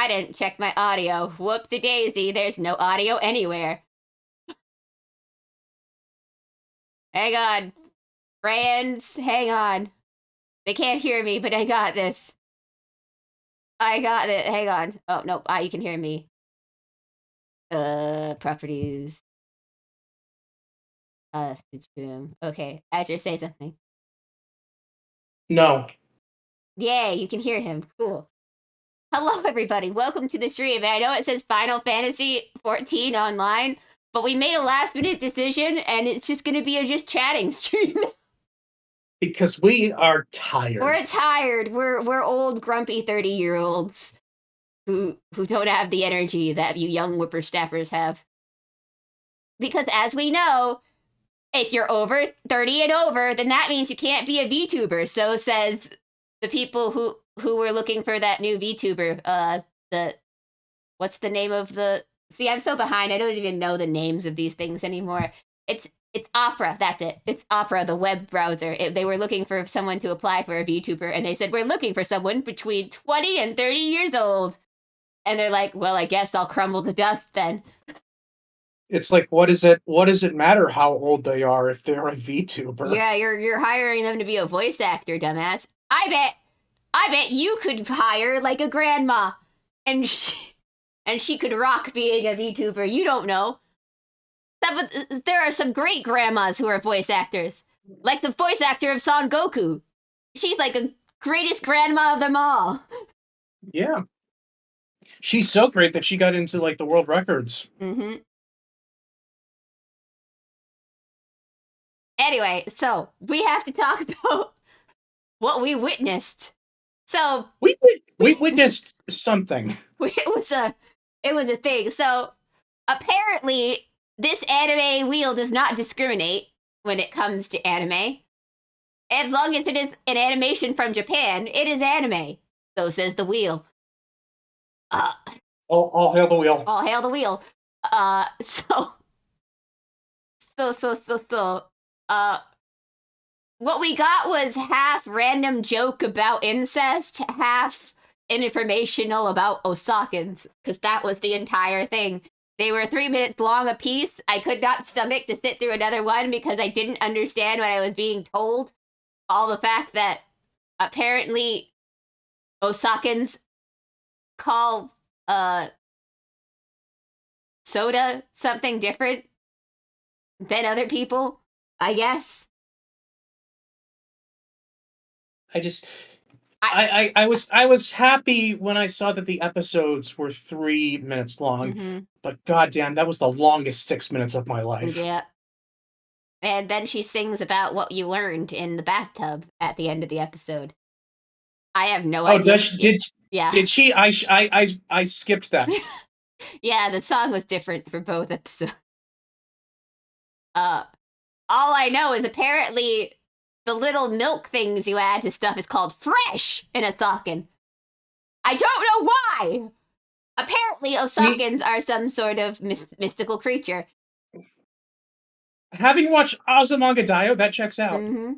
I didn't check my audio. Whoopsie daisy, there's no audio anywhere. Hang on. Friends, hang on. They can't hear me, but I got this. I got it. Hang on. Oh, no, you can hear me. Properties. Stitch boom. Okay, Azure, say something. No. Yay, you can hear him. Cool. Hello, everybody. Welcome to the stream. And I know it says Final Fantasy 14 online, but we made a last-minute decision, and it's just going to be a just chatting stream. Because we are tired. We're tired. We're old, grumpy 30-year-olds who don't have the energy that you young whippersnappers have. Because as we know, if you're over 30 and over, then that means you can't be a VTuber. So says the people who were looking for that new VTuber. What's the name of the? See, I'm so behind. I don't even know the names of these things anymore. It's Opera. That's it. It's Opera, the web browser. They were looking for someone to apply for a VTuber, and they said we're looking for someone between 20 and 30 years old. And they're like, well, I guess I'll crumble to dust then. It's like, what does it matter how old they are if they're a VTuber? Yeah, you're hiring them to be a voice actor, dumbass. I bet you could hire like a grandma, and she could rock being a VTuber. You don't know. There are some great grandmas who are voice actors, like the voice actor of Son Goku. She's like the greatest grandma of them all. Yeah. She's so great that she got into like the world records. Mm-hmm. Anyway, so we have to talk about what we witnessed. So we witnessed something. It was a thing. So apparently, this anime wheel does not discriminate when it comes to anime. As long as it is an animation from Japan, it is anime. So says the wheel. All hail the wheel. All hail the wheel. What we got was half random joke about incest, half informational about Osakans, because that was the entire thing. They were 3 minutes long a piece. I could not stomach to sit through another one because I didn't understand what I was being told. All the fact that apparently Osakans call soda something different than other people, I guess. I was happy when I saw that the episodes were 3 minutes long, but goddamn, that was the longest 6 minutes of my life. Yeah. And then she sings about what you learned in the bathtub at the end of the episode. I have no idea. Did she? I skipped that. Yeah, the song was different for both episodes. All I know is apparently the little milk things you add to stuff is called fresh in Osakan. I don't know why. Apparently, Osakans are some sort of mystical creature. Having watched Azumanga Daioh, that checks out. Mm-hmm.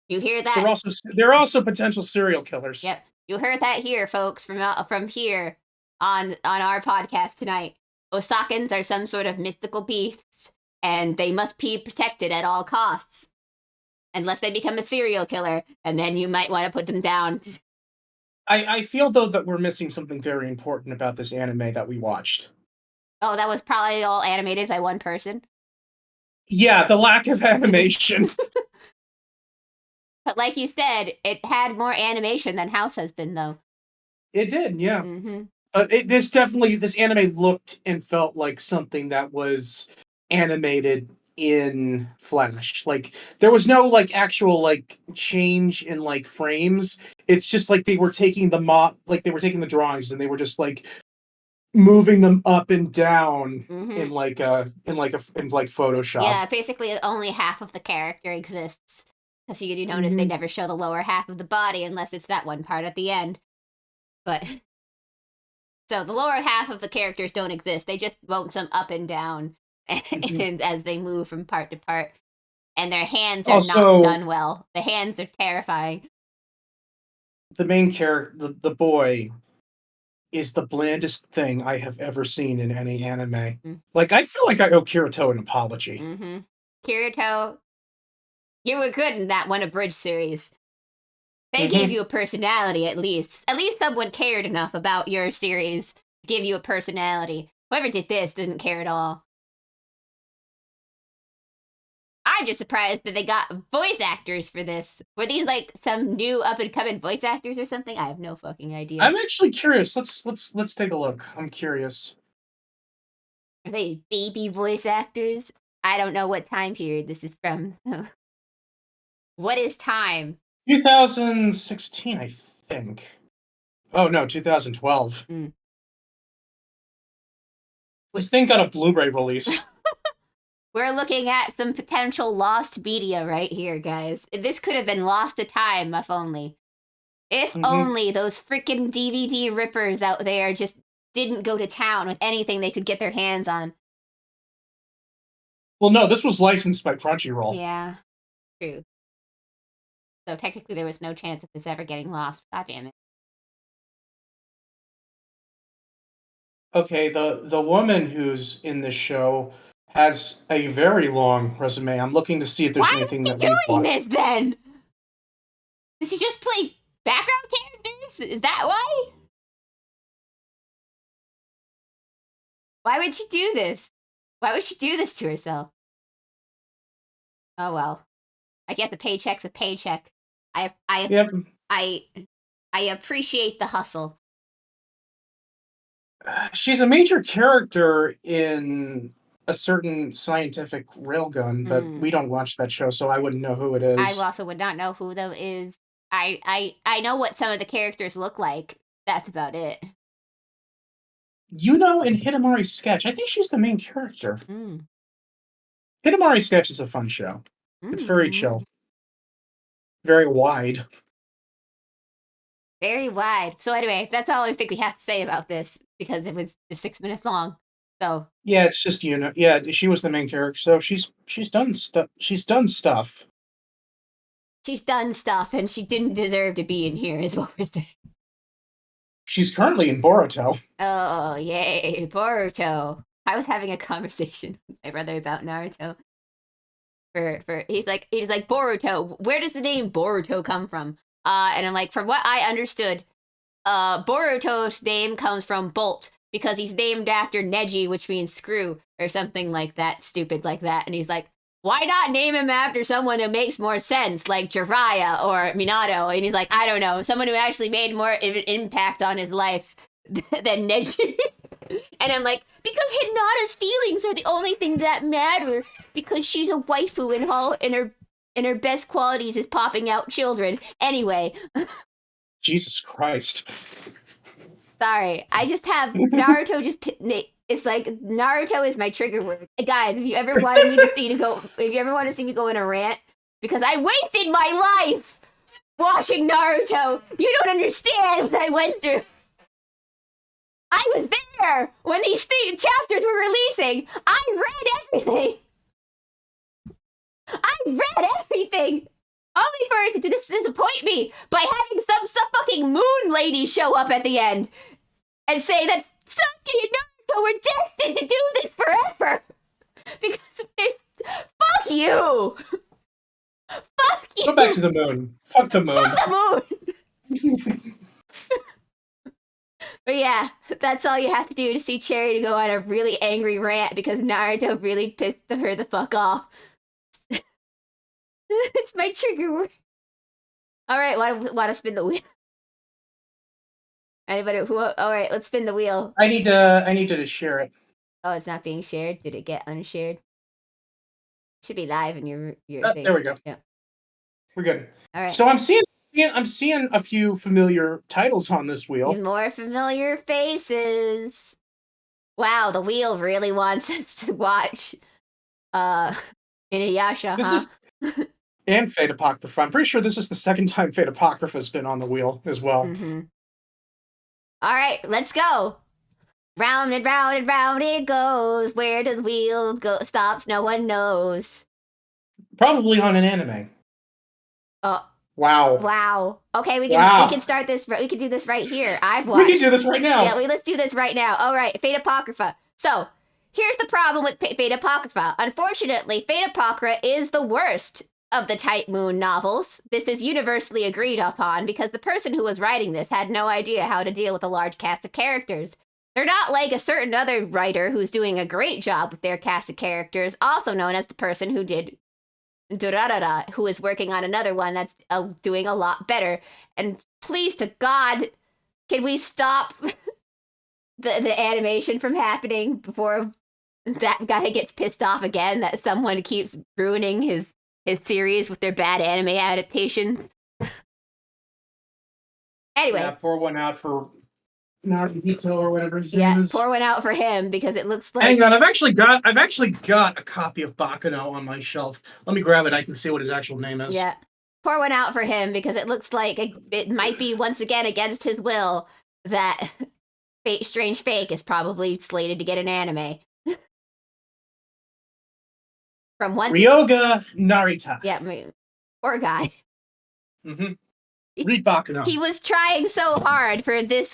You hear that? They're also potential serial killers. Yep, you heard that here, folks, from here on our podcast tonight. Osakans are some sort of mystical beast, and they must be protected at all costs. Unless they become a serial killer, and then you might want to put them down. I feel, though, that we're missing something very important about this anime that we watched. Oh, that was probably all animated by one person? Yeah, the lack of animation. But like you said, it had more animation than House has been, though. It did, yeah. Mm-hmm. This anime looked and felt like something that was animated in Flash. Like, there was no like actual like change in like frames. It's just like they were taking the drawings and they were just like moving them up and down in Photoshop. Yeah, basically only half of the character exists. Because you notice they never show the lower half of the body unless it's that one part at the end. But so the lower half of the characters don't exist. They just bounce them up and down and as they move from part to part. And their hands are not done well. The hands are terrifying. The main character, the boy, is the blandest thing I have ever seen in any anime. Mm. Like, I feel like I owe Kirito an apology. Mm-hmm. Kirito, you were good in that one Abridged series. They gave you a personality, at least. At least someone cared enough about your series to give you a personality. Whoever did this didn't care at all. I'm just surprised that they got voice actors for this. Were these like some new up and coming voice actors or something? I have no fucking idea. I'm actually curious. Let's take a look. I'm curious. Are they baby voice actors? I don't know what time period this is from. So. What is time? 2016, I think. Oh no, 2012. Mm. This thing got a Blu-ray release. We're looking at some potential lost media right here, guys. This could have been lost to time, if only. If only those freaking DVD rippers out there just didn't go to town with anything they could get their hands on. Well, no, this was licensed by Crunchyroll. Yeah, true. So technically there was no chance of this ever getting lost. God damn it. Okay, the woman who's in this show has a very long resume. I'm looking to see if there's Why anything is that she we've doing watched. this then? Does she just play background characters? Is that why? Why would she do this? Why would she do this to herself? Oh well. I guess a paycheck's a paycheck. Yep. I appreciate the hustle. She's a major character in a certain scientific railgun, but we don't watch that show, so I wouldn't know who it is. I also would not know who though is. I know what some of the characters look like. That's about it. You know, in Hidamari's Sketch, I think she's the main character. Mm. Hidamari's Sketch is a fun show. It's very chill. Very wide. Very wide. So anyway, that's all I think we have to say about this because it was just 6 minutes long. So yeah, it's just yeah, she was the main character, so she's done stuff. She's done stuff. She's done stuff, and she didn't deserve to be in here, is what we're saying. She's currently in Boruto. Oh yay, Boruto! I was having a conversation with my brother about Naruto. He's like Boruto. Where does the name Boruto come from? And I'm like, from what I understood, Boruto's name comes from Bolt because he's named after Neji, which means screw or something like that, stupid like that. And he's like, why not name him after someone who makes more sense, like Jiraiya or Minato? And he's like, I don't know, someone who actually made more of an impact on his life than Neji. And I'm like, because Hinata's feelings are the only thing that matter, because she's a waifu and her best qualities is popping out children. Anyway. Jesus Christ. Sorry, I just have Naruto it's like Naruto is my trigger word. Guys, if you ever wanted me if you ever want to see me go in a rant, because I wasted my life watching Naruto. You don't understand what I went through. I was there when these chapters were releasing. I read everything. Only for it to disappoint me by having some fucking moon lady show up at the end and say that Sasuke and Naruto were destined to do this forever. Because there's... Fuck you! Fuck you! Go back to the moon. Fuck the moon. Fuck the moon! But yeah, that's all you have to do to see Cherry to go on a really angry rant because Naruto really pissed her the fuck off. It's my trigger word. Alright, want to spin the wheel? Anybody who? Alright, let's spin the wheel. I need to share it. Oh, it's not being shared? Did it get unshared? It should be live in your thing. There we go. Yeah. We're good. Alright. So I'm seeing a few familiar titles on this wheel. More familiar faces. Wow, the wheel really wants us to watch Inuyasha, huh? And Fate Apocrypha. I'm pretty sure this is the second time Fate Apocrypha's been on the wheel as well. Mm-hmm. Alright, let's go. Round and round and round it goes. Where the wheel stops, no one knows. Probably on an anime. Wow. Wow. Okay, we Wow. can start this. We can do this right here. I've We watched. can do this right now. Yeah, let's do this right now. All right, Fate Apocrypha. So here's the problem with Fate Apocrypha. Unfortunately, Fate Apocrypha is the worst of the Type Moon novels. This is universally agreed upon because the person who was writing this had no idea how to deal with a large cast of characters. They're not like a certain other writer who's doing a great job with their cast of characters, also known as the person who did Durarara, who is working on another one that's doing a lot better. And please to God, can we stop the animation from happening before that guy gets pissed off again that someone keeps ruining his series with their bad anime adaptations? Anyway. Yeah, pour one out for Naruhito or whatever his name is. Pour one out for him because it looks like. Hang on, I've actually got a copy of Baccano on my shelf. Let me grab it. I can see what his actual name is. Yeah, pour one out for him because it looks like it might be once again against his will that Strange Fake is probably slated to get an anime. From one Ryoga Narita. Yeah, poor guy. Mm-hmm. Read Baccano. He was trying so hard for this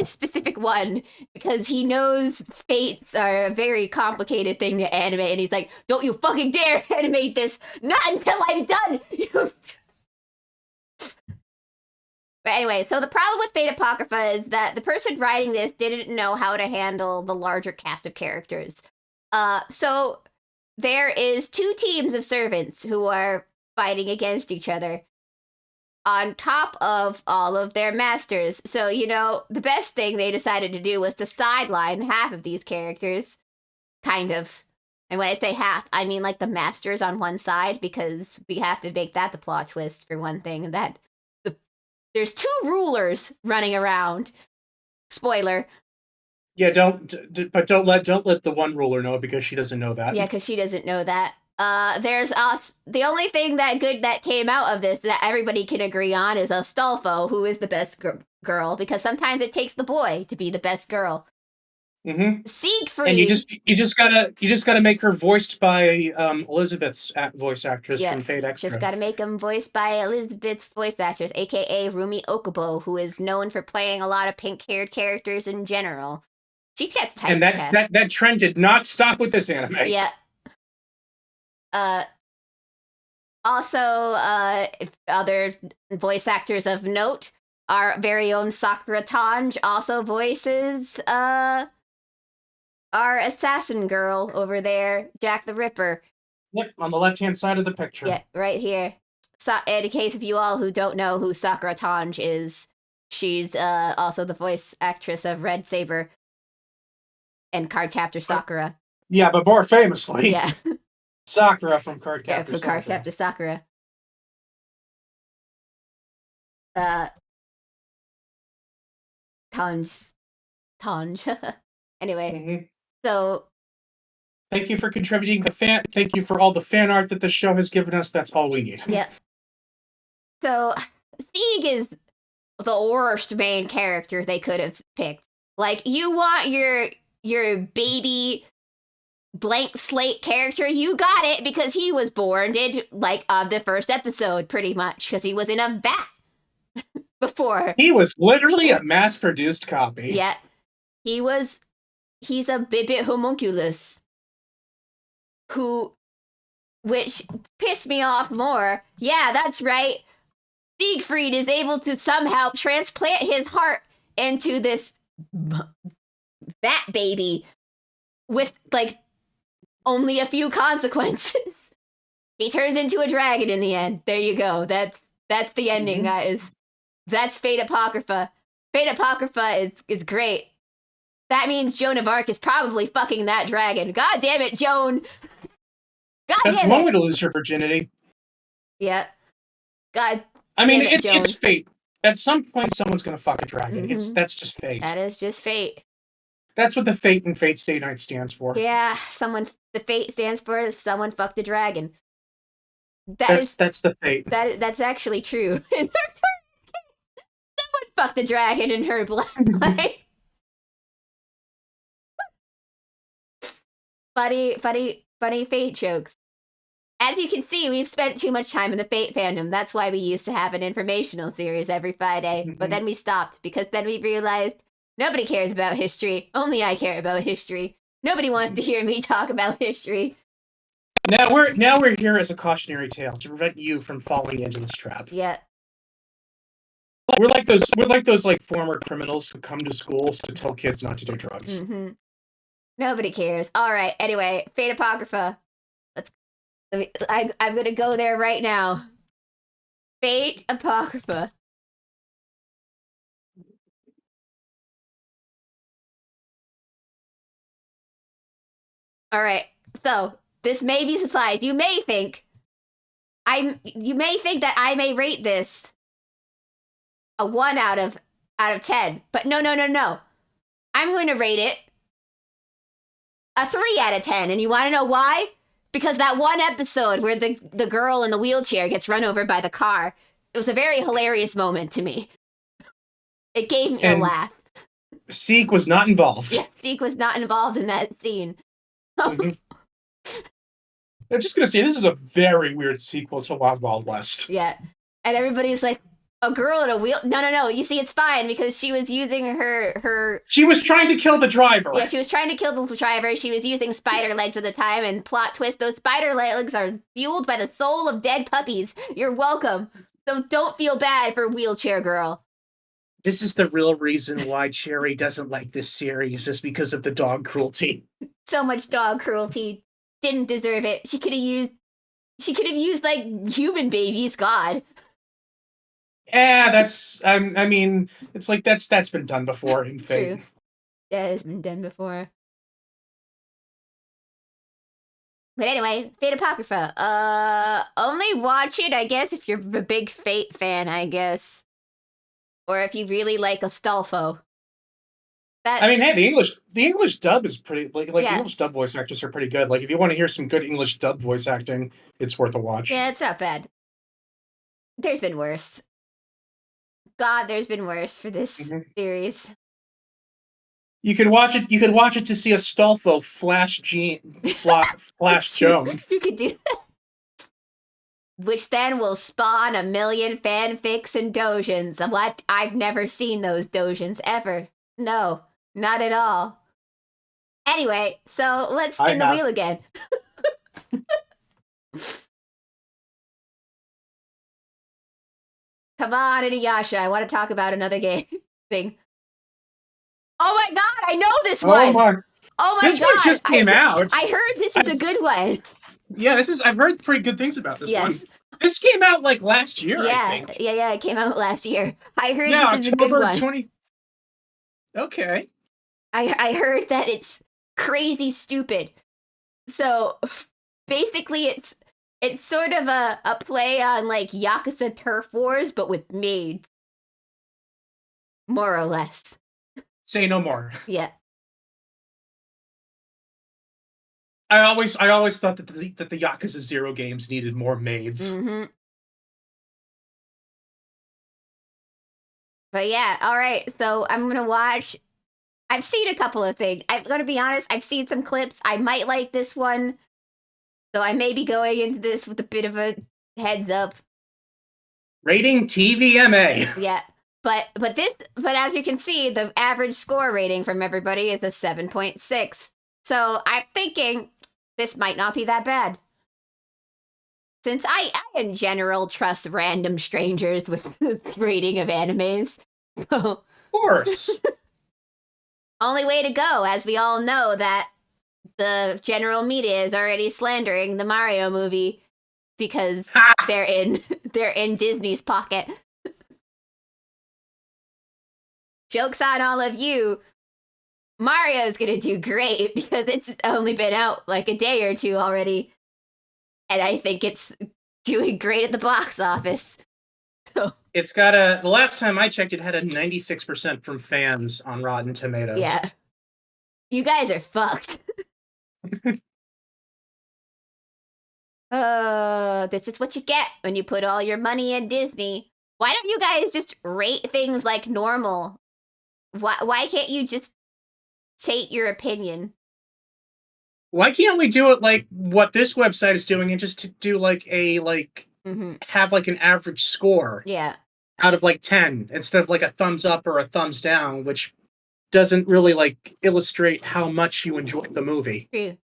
specific one, because he knows fates are a very complicated thing to animate, and he's like, don't you fucking dare animate this! Not until I'm done! But anyway, so the problem with Fate Apocrypha is that the person writing this didn't know how to handle the larger cast of characters. So there is 2 teams of servants who are fighting against each other on top of all of their masters. So, the best thing they decided to do was to sideline half of these characters. Kind of. And when I say half, I mean like the masters on one side, because we have to make that the plot twist for one thing. That there's 2 rulers running around. Spoiler. Yeah, don't let the one ruler know, because she doesn't know that. Yeah, because she doesn't know that. There's us. The only thing that came out of this that everybody can agree on is Astolfo, who is the best girl, because sometimes it takes the boy to be the best girl. Mm-hmm. Siegfried. And you just gotta make her voiced by Elizabeth's voice actress from Fate Extra. Just gotta make him voiced by Elizabeth's voice actress, aka Rumi Okubo, who is known for playing a lot of pink-haired characters in general. She gets typecast. And that trend did not stop with this anime. Yeah. Also, other voice actors of note, our very own Sakura Tange also voices our assassin girl over there, Jack the Ripper. Yep, on the left-hand side of the picture. Yeah, right here. So, in case of you all who don't know who Sakura Tange is, she's also the voice actress of Red Saber and Cardcaptor Sakura. Yeah, but more famously. Yeah. Sakura from Cardcaptor Sakura. Yeah, from Cardcaptor Sakura. Tange. Anyway, mm-hmm. So thank you for contributing thank you for all the fan art that the show has given us. That's all we need. Yeah. So Sieg is the worst main character they could have picked. Like, you want your baby blank slate character, you got it, because he was born of the first episode, pretty much, because he was in a vat before. He was literally a mass-produced copy. Yeah. He's a Bibit homunculus. Which pissed me off more. Yeah, that's right. Siegfried is able to somehow transplant his heart into this bat baby with, only a few consequences. He turns into a dragon in the end. There you go. That's the ending, guys. That's Fate Apocrypha. Fate Apocrypha is great. That means Joan of Arc is probably fucking that dragon. God damn it, Joan! That's one way to lose your virginity. Yeah. God. I mean, it's fate. At some point, someone's gonna fuck a dragon. Mm-hmm. That's just fate. That is just fate. That's what the fate in Fate Stay Night stands for. Yeah, the fate stands for someone fucked a dragon. That's the fate. That's actually true. Someone fucked a dragon in her blood. Funny fate jokes. as you can see, we've spent too much time in the Fate fandom. That's why we used to have an informational series every Friday. But then we stopped because then we realized nobody cares about history. Only I care about history. Nobody wants to hear me talk about history. Now we're here as a cautionary tale to prevent you from falling into this trap. Yeah. We're like those like former criminals who come to schools to tell kids not to do drugs. Mm-hmm. Nobody cares. All right. Anyway, Fate Apocrypha. I'm gonna go there right now. Fate Apocrypha. All right. So this may be surprised. You may think that I may rate this a 1 out of 10, but no. I'm going to rate it a 3 out of 10, and you want to know why? Because that one episode where the girl in the wheelchair gets run over by the car, it was a very hilarious moment to me. It gave me a laugh. Seek was not involved. Yeah, Seek was not involved in that scene. Mm-hmm. I'm just gonna say this is a very weird sequel to Wild Wild West. Yeah, and everybody's like, a girl in a wheel. No. You see, it's fine because she was using her. She was trying to kill the driver. Yeah, she was trying to kill the driver. She was using spider legs at the time, and plot twist: those spider legs are fueled by the soul of dead puppies. You're welcome. So don't feel bad for Wheelchair Girl. This is the real reason why Cherry doesn't like this series, just because of the dog cruelty. So much dog cruelty. Didn't deserve it. She could have used like human babies. God. Yeah, that's. I mean, it's like that's been done before in Fate. True. That has been done before. But anyway, Fate Apocrypha. Only watch it, I guess, if you're a big Fate fan, I guess, or if you really like Astolfo. I mean, hey, the English dub is pretty like the English dub voice actors are pretty good. Like, if you want to hear some good English dub voice acting, it's worth a watch. Yeah, it's not bad. There's been worse. God, there's been worse for this series. You could watch it. You could watch it to see Astolfo Flash Joan. You could do that. Which then will spawn a million fanfics and dojins. What? I've never seen those dojins ever. No, not at all. Anyway, so let's spin the wheel again. Come on, Inuyasha. I want to talk about another game thing. Oh my god, I know this one. Oh my this god. This one just came out. I heard this is a good one. Yeah, I've heard pretty good things about this one. This came out like last year, yeah, I think. Yeah, it came out last year. I heard this is a good one. Okay. I heard that it's crazy stupid. So basically it's sort of a play on like Yakuza Turf Wars, but with maids. More or less. Say no more. Yeah. I always thought that the Yakuza 0 games needed more maids. Mm-hmm. But yeah, all right. So I'm gonna watch. I've seen a couple of things. I'm gonna be honest. I've seen some clips. I might like this one, so I may be going into this with a bit of a heads up. Rating TVMA. Yeah, but as you can see, the average score rating from everybody is a 7.6. So I'm thinking this might not be that bad. Since I in general trust random strangers with the rating of animes. Of course. Only way to go, as we all know that the general media is already slandering the Mario movie because they're in Disney's pocket. Joke's on all of you. Mario's gonna do great because it's only been out like a day or two already. And I think it's doing great at the box office. So. It's got the last time I checked, it had a 96% from fans on Rotten Tomatoes. Yeah. You guys are fucked. This is what you get when you put all your money in Disney. Why don't you guys just rate things like normal? Why can't you just state your opinion? Why can't we do it like what this website is doing and just to do like a have like an average score Yeah. out of like 10 instead of like a thumbs up or a thumbs down, which doesn't really like illustrate how much you enjoyed the movie. True.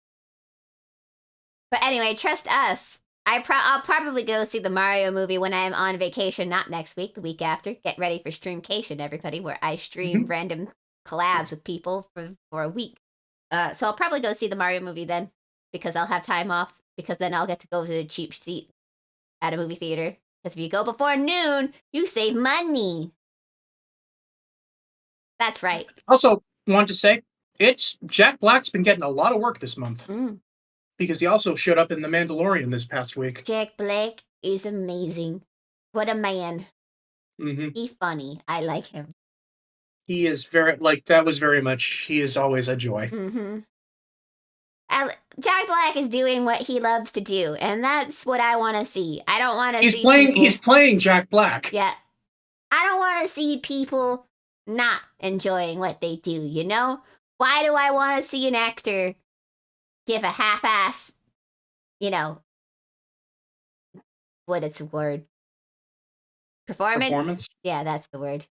But anyway, trust us. I'll probably go see the Mario movie when I'm on vacation, not next week, the week after. Get ready for Streamcation, everybody, where I stream random collabs with people for a week. So I'll probably go see the Mario movie then, because I'll have time off, because then I'll get to go to a cheap seat at a movie theater. Because if you go before noon, you save money. That's right. Also, want to say, Jack Black's been getting a lot of work this month. Because he also showed up in The Mandalorian this past week. Jack Black is amazing. What a man. He's funny. I like him. He is very, that was very much, he is always a joy. Jack Black is doing what he loves to do, and that's what I want to see. I don't want to see He's playing Jack Black. Yeah. I don't want to see people not enjoying what they do, you know? Why do I want to see an actor give a half-ass, what it's a word? Performance? Yeah, that's the word.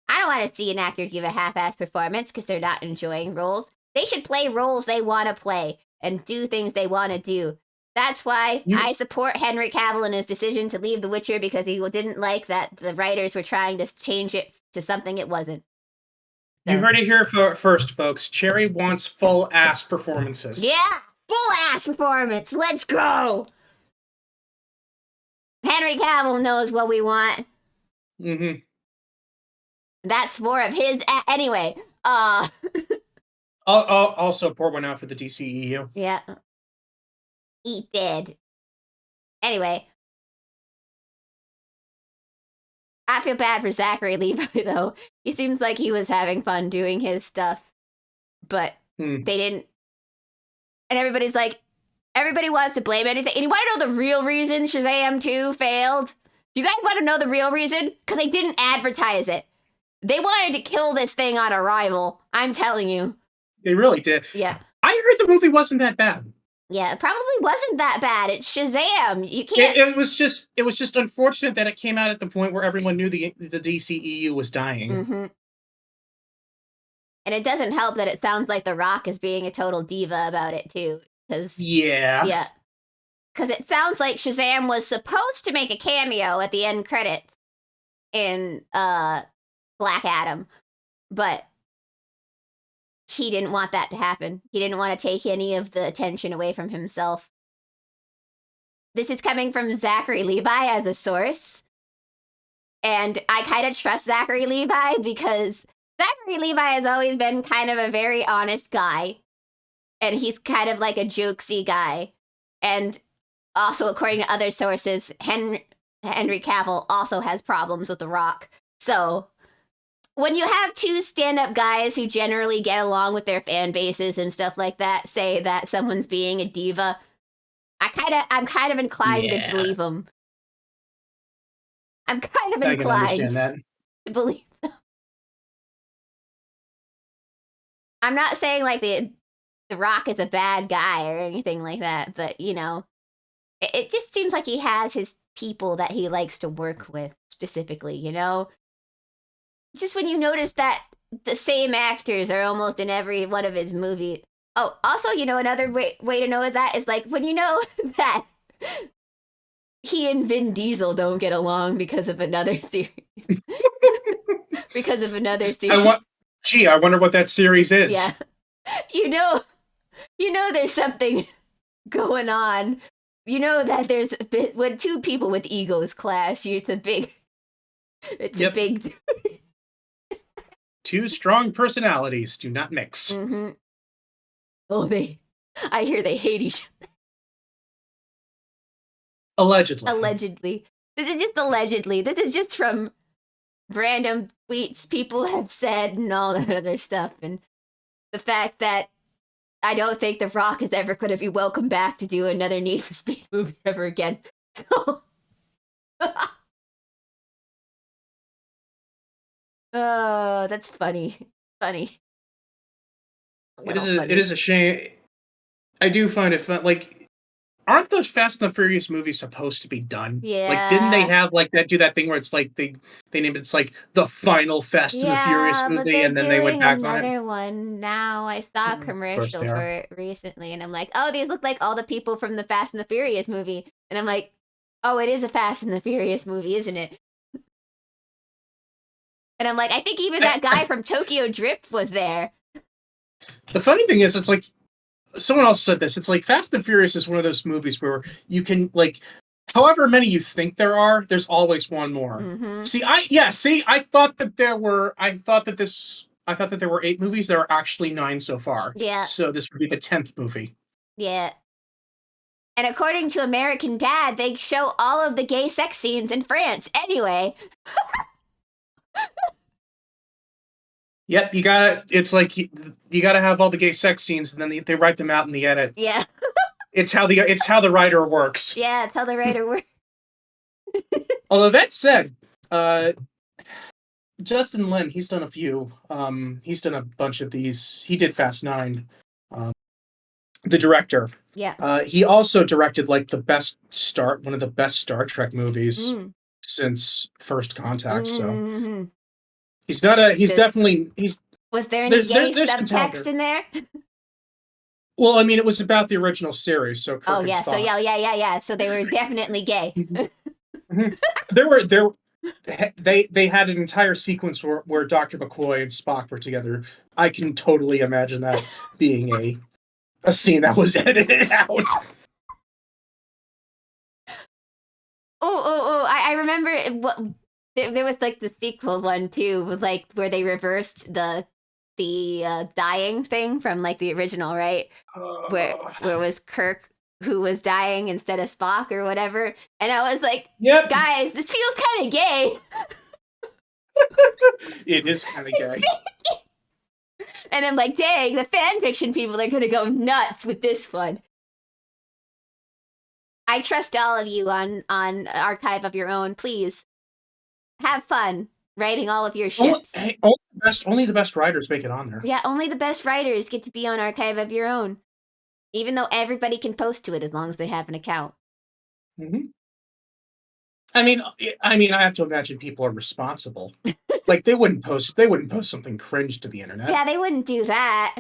I don't want to see an actor give a half-ass performance because they're not enjoying roles. They should play roles they want to play and do things they want to do. That's why I support Henry Cavill in his decision to leave The Witcher, because he didn't like that the writers were trying to change it to something it wasn't. So. You heard it here first, folks. Cherry wants full-ass performances. Yeah, full-ass performance. Let's go! Henry Cavill knows what we want. That's more of his... Anyway, I'll also pour one out for the DCEU. Yeah. Eat dead. Anyway. I feel bad for Zachary Levi, though. He seems like he was having fun doing his stuff. But they didn't... And everybody's like... Everybody wants to blame anything. And you want to know the real reason Shazam 2 failed? Do you guys want to know the real reason? Because they didn't advertise it. They wanted to kill this thing on arrival. I'm telling you. They really did. Yeah. I heard the movie wasn't that bad. Yeah, it probably wasn't that bad. It's Shazam. You can't... It was just unfortunate that it came out at the point where everyone knew the DCEU was dying. And it doesn't help that it sounds like The Rock is being a total diva about it, too. Yeah. Because it sounds like Shazam was supposed to make a cameo at the end credits in Black Adam, but he didn't want that to happen. He didn't want to take any of the attention away from himself. This is coming from Zachary Levi as a source. And I kind of trust Zachary Levi because Zachary Levi has always been kind of a very honest guy. And he's kind of like a jokesy guy. And also, according to other sources, Henry Cavill also has problems with The Rock. So when you have two stand-up guys who generally get along with their fan bases and stuff like that say that someone's being a diva, I'm kind of inclined to believe them. I'm kind of inclined to believe them. I'm not saying like the Rock is a bad guy or anything like that, but it just seems like he has his people that he likes to work with specifically, Just when you notice that the same actors are almost in every one of his movies. Oh, also, another way to know that is like when you know that he and Vin Diesel don't get along because of another series. Because of another series. I wonder what that series is. Yeah. There's something going on. That there's a bit, when two people with egos clash, it's a big Two strong personalities do not mix. Oh, I hear they hate each other. Allegedly. This is just allegedly. This is just from random tweets people have said and all that other stuff. And the fact that I don't think The Rock is ever going to be welcome back to do another Need for Speed movie ever again. So... Oh, that's funny. Funny. It is a shame. I do find it fun. Like, aren't those Fast and the Furious movies supposed to be done? Like, didn't they Yeah. have like that do that thing where it's like they named it's like the final Fast and the Furious Yeah, but movie, they're and then they went doing back on it? another one now. I saw a Of course commercial they for are. it recently, and I'm like, oh, these look like all the people from the Fast and the Furious movie. And I'm like, oh, it is a Fast and the Furious movie, isn't it? And I'm like, I think even that guy from Tokyo Drift was there. The funny thing is, it's like someone else said this. It's like Fast and Furious is one of those movies where you can like, however many you think there are, there's always one more. Mm-hmm. I thought that there were. I thought that there were 8 movies. There are actually 9 so far. Yeah, So this would be the 10th movie. yeah. And according to American Dad, they show all of the gay sex scenes in France anyway. Yep, you got. It's like you got to have all the gay sex scenes, and then they write them out in the edit. Yeah, It's how the writer works. yeah, tell the writer we're. Although that said, Justin Lin, he's done a few. He's done a bunch of these. He did Fast 9. The director. Yeah. He also directed like one of the best Star Trek movies Mm. since First Contact. So Mm-hmm. he's not a. He's The- definitely he's. Was there any There's some talent subtext there. in there? Well, I mean, it was about the original series, so Kirk Oh and yeah, so Spock. yeah. So they were definitely gay. there they had an entire sequence where Dr. McCoy and Spock were together. I can totally imagine that being a scene that was edited out. I remember there was like the sequel one too, with like where they reversed the dying thing from like the original, right? Where it was Kirk who was dying instead of Spock or whatever, and I was like, Yep, guys, this feels kind of gay. it is kind of gay. And I'm like, dang, the fan fiction people are gonna go nuts with this one. I trust all of you on Archive of Your Own. Please have fun writing all of your ships. Only the best writers make it on there. Yeah, only the best writers get to be on Archive of Your Own. Even though everybody can post to it as long as they have an account. Mm-hmm. I mean, I have to imagine people are responsible. Like they wouldn't post something cringe to the internet. Yeah, they wouldn't do that.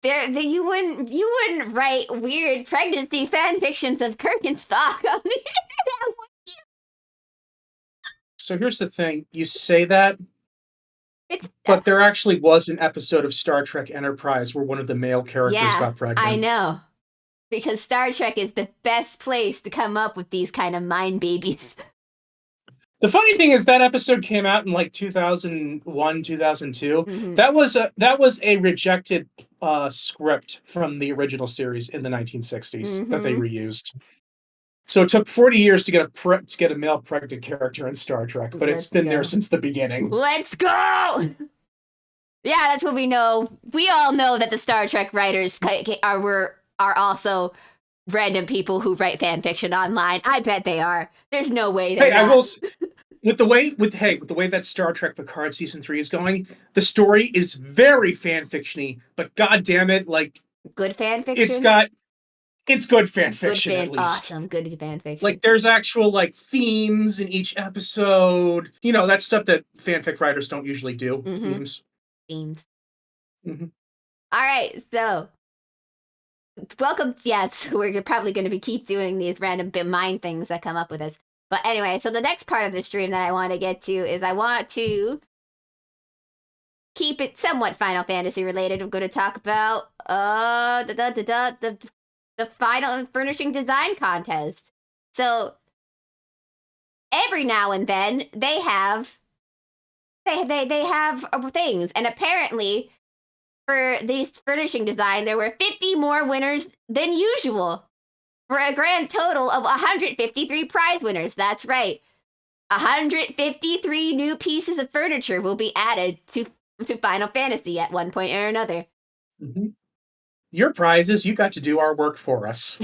You wouldn't write weird pregnancy fan fictions of Kirk and Spock on the internet. So here's the thing: you say that, It's but there actually was an episode of Star Trek Enterprise where one of the male characters got pregnant. I know. Because Star Trek is the best place to come up with these kind of mind babies. The funny thing is that episode came out in like 2001, 2002. Mm-hmm. That was a rejected script from the original series in the 1960s that they reused. So it took 40 years to get a male pregnant character in Star Trek, but it's been there since the beginning. Let's go! Yeah, that's what we know. We all know that the Star Trek writers are also random people who write fan fiction online. I bet they are. There's no way they're not. I will. With the way that Star Trek Picard season 3 is going, the story is very fan fictiony, but god damn it, like good fan fiction. It's good fan fiction at least. Awesome, good fan fiction. Like there's actual like themes in each episode. You know, that stuff that fanfic writers don't usually do. Themes. Mm-hmm. All right, so welcome. Yeah, so we're probably going to keep doing these random mind things that come up with us. But anyway, so the next part of the stream that I want to get to is I want to keep it somewhat Final Fantasy related. I'm going to talk about the final furnishing design contest. So every now and then they have things, and apparently for these furnishing design there were 50 more winners than usual, for a grand total of 153 prize winners. That's right. 153 new pieces of furniture will be added to Final Fantasy at one point or another. Mm-hmm. Your prizes, you got to do our work for us.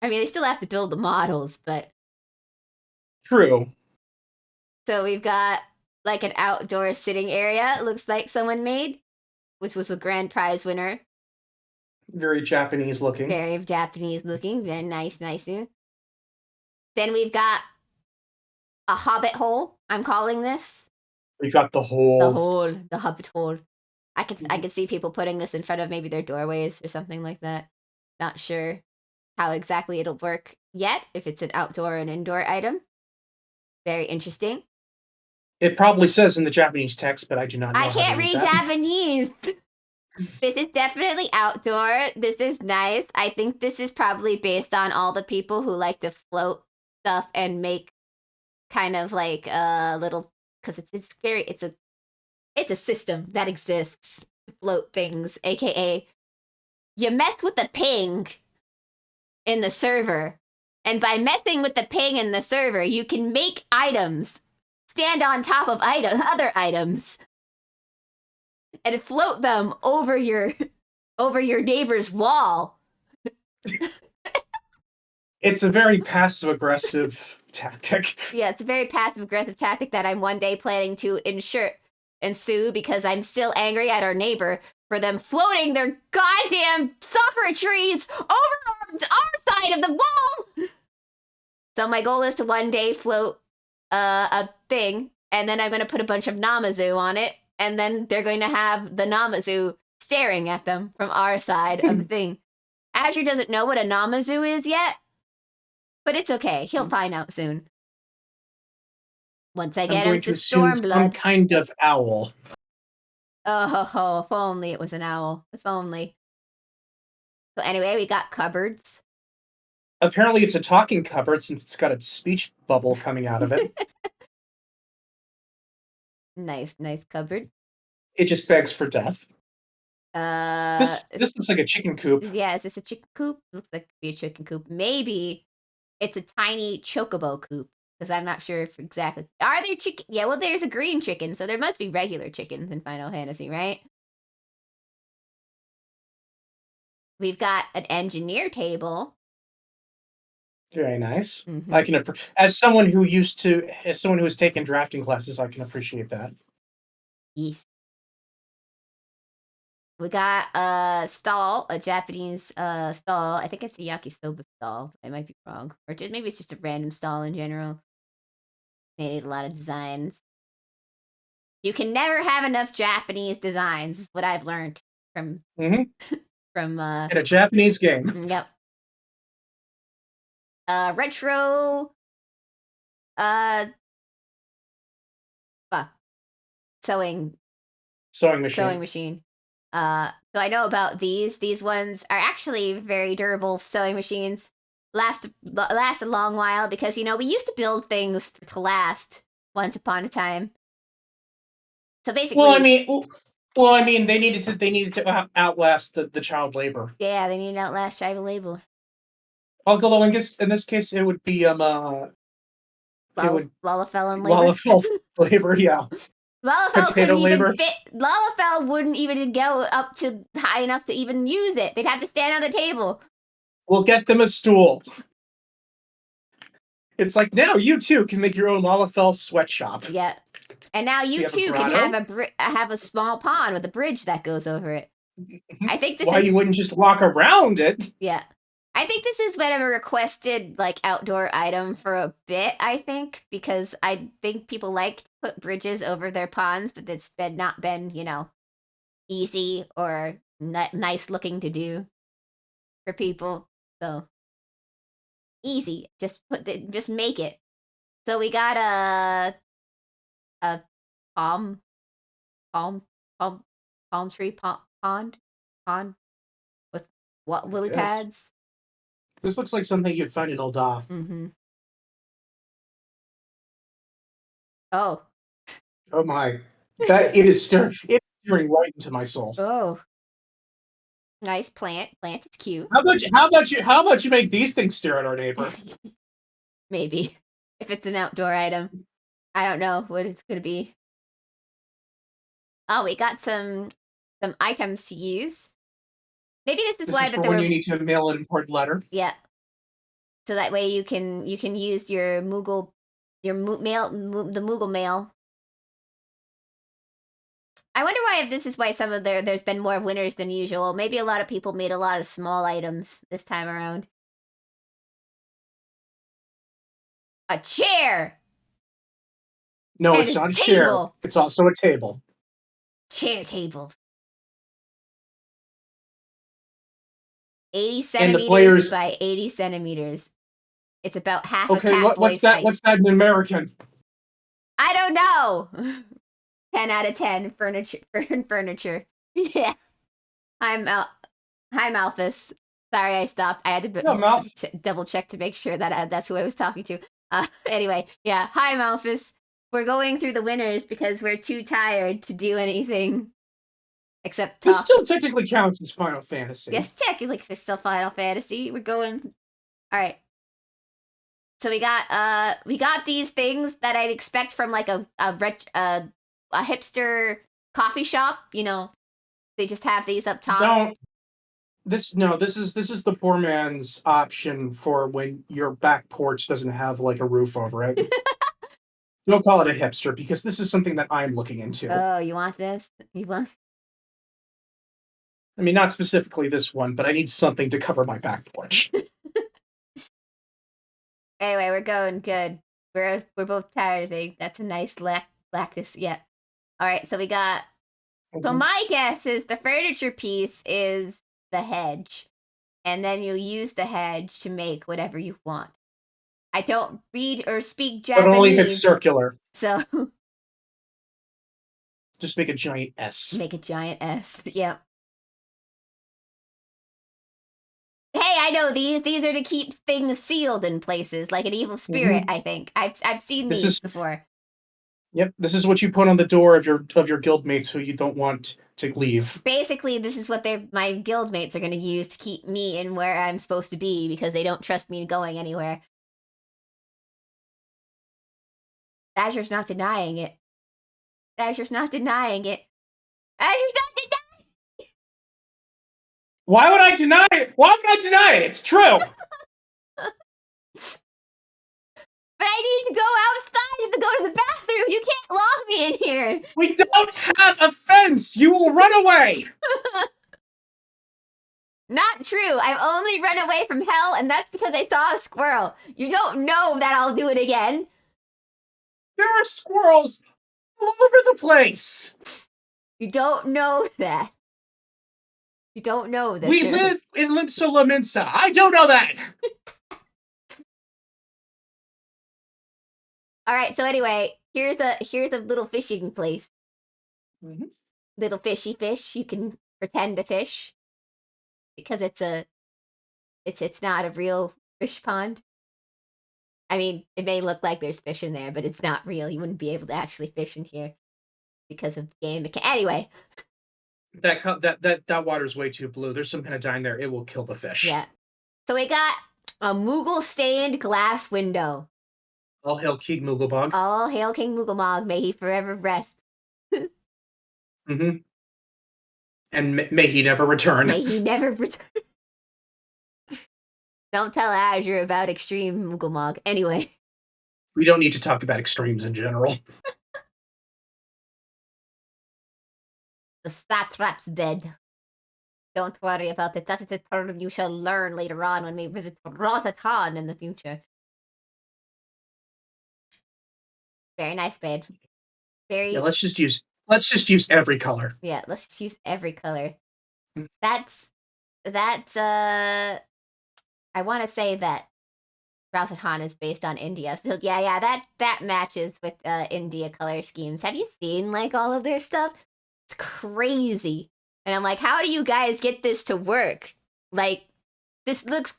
I mean, they still have to build the models, but... True. So we've got like an outdoor sitting area, it looks like someone made, which was a grand prize winner. Very Japanese looking. Very Japanese looking. Very nice. Then we've got a hobbit hole, I'm calling this. We got the whole. The hobbit hole. I could see people putting this in front of maybe their doorways or something like that. Not sure how exactly it'll work yet, if it's an outdoor and indoor item. Very interesting. It probably says in the Japanese text, but I do not know I how to can't read read that. Japanese. This is definitely outdoor. This is nice. I think this is probably based on all the people who like to float stuff and make kind of like a little, because it's very it's a system that exists to float things, aka you mess with the ping in the server, and by messing with the ping in the server, you can make items stand on top of other items and float them over your neighbor's wall. It's a very passive aggressive tactic. Yeah, it's a very passive aggressive tactic that I'm one day planning to ensue because I'm still angry at our neighbor for them floating their goddamn sakura trees over our side of the wall. So my goal is to one day float a thing, and then I'm going to put a bunch of Namazu on it, and then they're going to have the Namazu staring at them from our side of the thing. Azure doesn't know what a Namazu is yet, but it's okay. He'll find out soon. Once I get into Stormblood. Some kind of owl. Oh, if only it was an owl. If only. So anyway, we got cupboards. Apparently it's a talking cupboard since it's got a speech bubble coming out of it. Nice cupboard. It just begs for death. This looks like a chicken coop. Yeah, is this a chicken coop? Looks like it could be a chicken coop. Maybe it's a tiny chocobo coop, because I'm not sure if exactly. Are there chicken? Yeah, well, there's a green chicken, so there must be regular chickens in Final Fantasy, right? We've got an engineer table. Very nice. Mm-hmm. I can as someone who's taken drafting classes, I can appreciate that. Yes. We got a stall, a Japanese stall. I think it's a yakisoba stall. I might be wrong. Or maybe it's just a random stall in general. They need a lot of designs. You can never have enough Japanese designs, is what I've learned from in a Japanese game. Yep. Retro sewing machine. So I know about these. These ones are actually very durable sewing machines. Last a long while because we used to build things to last once upon a time. So basically, well, I mean, they needed to outlast the child labor. Yeah, they needed to outlast child labor. Although in this case, it would be Lalafell and labor. Lalafell labor, yeah. Potato labor. Lalafell wouldn't even go up to high enough to even use it. They'd have to stand on the table. We'll get them a stool. It's like, now you too can make your own Lalafell sweatshop. Yeah. And now you too can have a small pond with a bridge that goes over it. I think this you wouldn't just walk around it. Yeah. I think this has been a requested outdoor item for a bit, I think, because I think people like to put bridges over their ponds, but it's not been, easy or nice looking to do for people. So easy. Just make it. So we got a palm tree pond with lily pads. This looks like something you'd find in Ul'dah. Mm-hmm. Oh. Oh my! It is staring right into my soul. Oh. Nice plant. Plant is cute. How about you make these things stare at our neighbor? Maybe if it's an outdoor item. I don't know what it's gonna be. Oh, we got some items to use. Maybe this is why that when you need to mail an important letter. Yeah. So that way you can use your Moogle mail, the Moogle mail. I wonder why if this is why some of there's been more winners than usual. Maybe a lot of people made a lot of small items this time around. A chair. No, And it's a not a chair. table. It's also a table. Chair table. 80 And the centimeters players. by 80 centimeters. It's about half a Okay, cat what's boy's that? height. What's that in American? I don't know. 10 out of 10 furniture. Yeah. Hi, Malphus. Sorry, I stopped. I had to double check to make sure that that's who I was talking to. Anyway, yeah. Hi, Malphus. We're going through the winners because we're too tired to do anything except talk. This still technically counts as Final Fantasy. Yes, technically it's still Final Fantasy. We're going. All right. So we got these things that I'd expect from like a hipster coffee shop. You know, they just have these up top. This is the poor man's option for when your back porch doesn't have like a roof over it. Don't call it a hipster because this is something that I'm looking into. Oh, you want this? You want? I mean, not specifically this one, but I need something to cover my back porch. Anyway, we're going good. We're both tired. I think that's a nice lactus. Yeah. All right, so we got. So my guess is the furniture piece is the hedge, and then you use the hedge to make whatever you want. I don't read or speak Japanese. But only if it's circular. So just make a giant S. Make a giant S. Yep. Hey, I know these. These are to keep things sealed in places, like an evil spirit. I think I've seen these before. Yep, this is what you put on the door of your guildmates who you don't want to leave. Basically, this is what my guildmates are going to use to keep me in where I'm supposed to be because they don't trust me going anywhere. Azure's not denying it. Azure's not denying it. Azure's not denying it! Why would I deny it? Why would I deny it? It's true! But I need to go outside and to go to the bathroom. You can't lock me in here. We don't have a fence. You will run away. Not true. I've only run away from hell, and that's because I saw a squirrel. You don't know that I'll do it again. There are squirrels all over the place. You don't know that. You don't know that. We live in Limsa Laminsa. I don't know that. All right. So anyway, here's a little fishing place. Mm-hmm. Little fishy fish. You can pretend to fish because it's not a real fish pond. I mean, it may look like there's fish in there, but it's not real. You wouldn't be able to actually fish in here because of game mechanics. Anyway. That water's way too blue. There's some kind of dye in there. It will kill the fish. Yeah. So we got a Moogle-stained glass window. All hail King Mooglebog. All hail King Mooglebog. May he forever rest. Mm-hmm. And may he never return. May he never return. Don't tell Azure about Extreme Mooglebog. Anyway. We don't need to talk about extremes in general. The Satrap's bed. Don't worry about it. That is a term you shall learn later on when we visit Rosatan in the future. Very nice bed. Very. Yeah, let's just use every color. Yeah, let's just use every color. Mm. That's I want to say that Rosatan is based on India. So yeah, that matches with India color schemes. Have you seen like all of their stuff? It's crazy. And I'm like, how do you guys get this to work? Like, this looks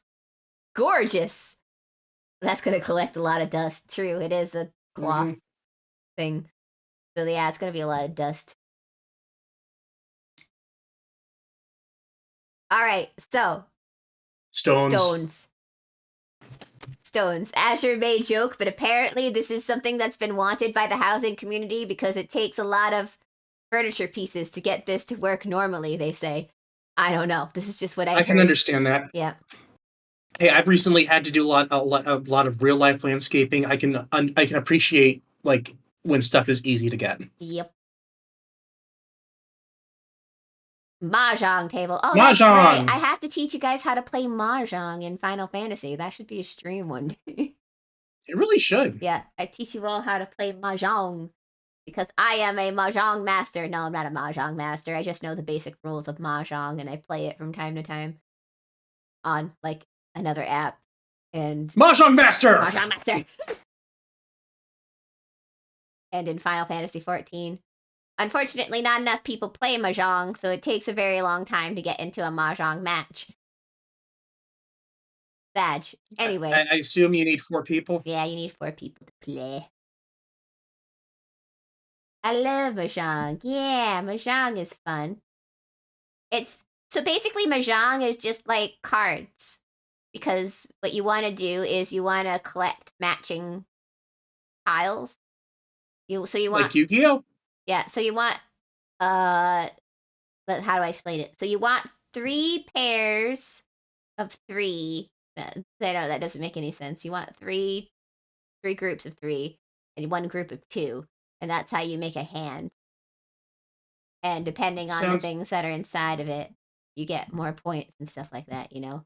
gorgeous. That's going to collect a lot of dust. True, it is a cloth thing. So yeah, it's going to be a lot of dust. All right, so. Stones. Azure made joke, but apparently this is something that's been wanted by the housing community because it takes a lot of furniture pieces to get this to work normally, they say. I don't know. This is just what I can understand that. Yeah. Hey, I've recently had to do a lot of real life landscaping. I can appreciate like when stuff is easy to get. Yep. Mahjong table. Oh, that's right. Mahjong. I have to teach you guys how to play Mahjong in Final Fantasy. That should be a stream one day. It really should. Yeah, I teach you all how to play Mahjong because I am a Mahjong master. No, I'm not a Mahjong master. I just know the basic rules of Mahjong and I play it from time to time on like another app. And Mahjong Master. Mahjong master. And in Final Fantasy 14. Unfortunately, not enough people play Mahjong, so it takes a very long time to get into a Mahjong match. Sad. Anyway. I assume you need 4 people. Yeah, you need 4 people to play. I love Mahjong. Yeah, Mahjong is fun. It's so basically Mahjong is just like cards. Because what you want to do is you want to collect matching tiles. You want like Yu-Gi-Oh? Yeah, so you want how do I explain it? So you want 3 pairs of 3. I know that doesn't make any sense. You want 3 groups of 3 and 1 group of 2, and that's how you make a hand. And depending on the things that are inside of it, you get more points and stuff like that, you know.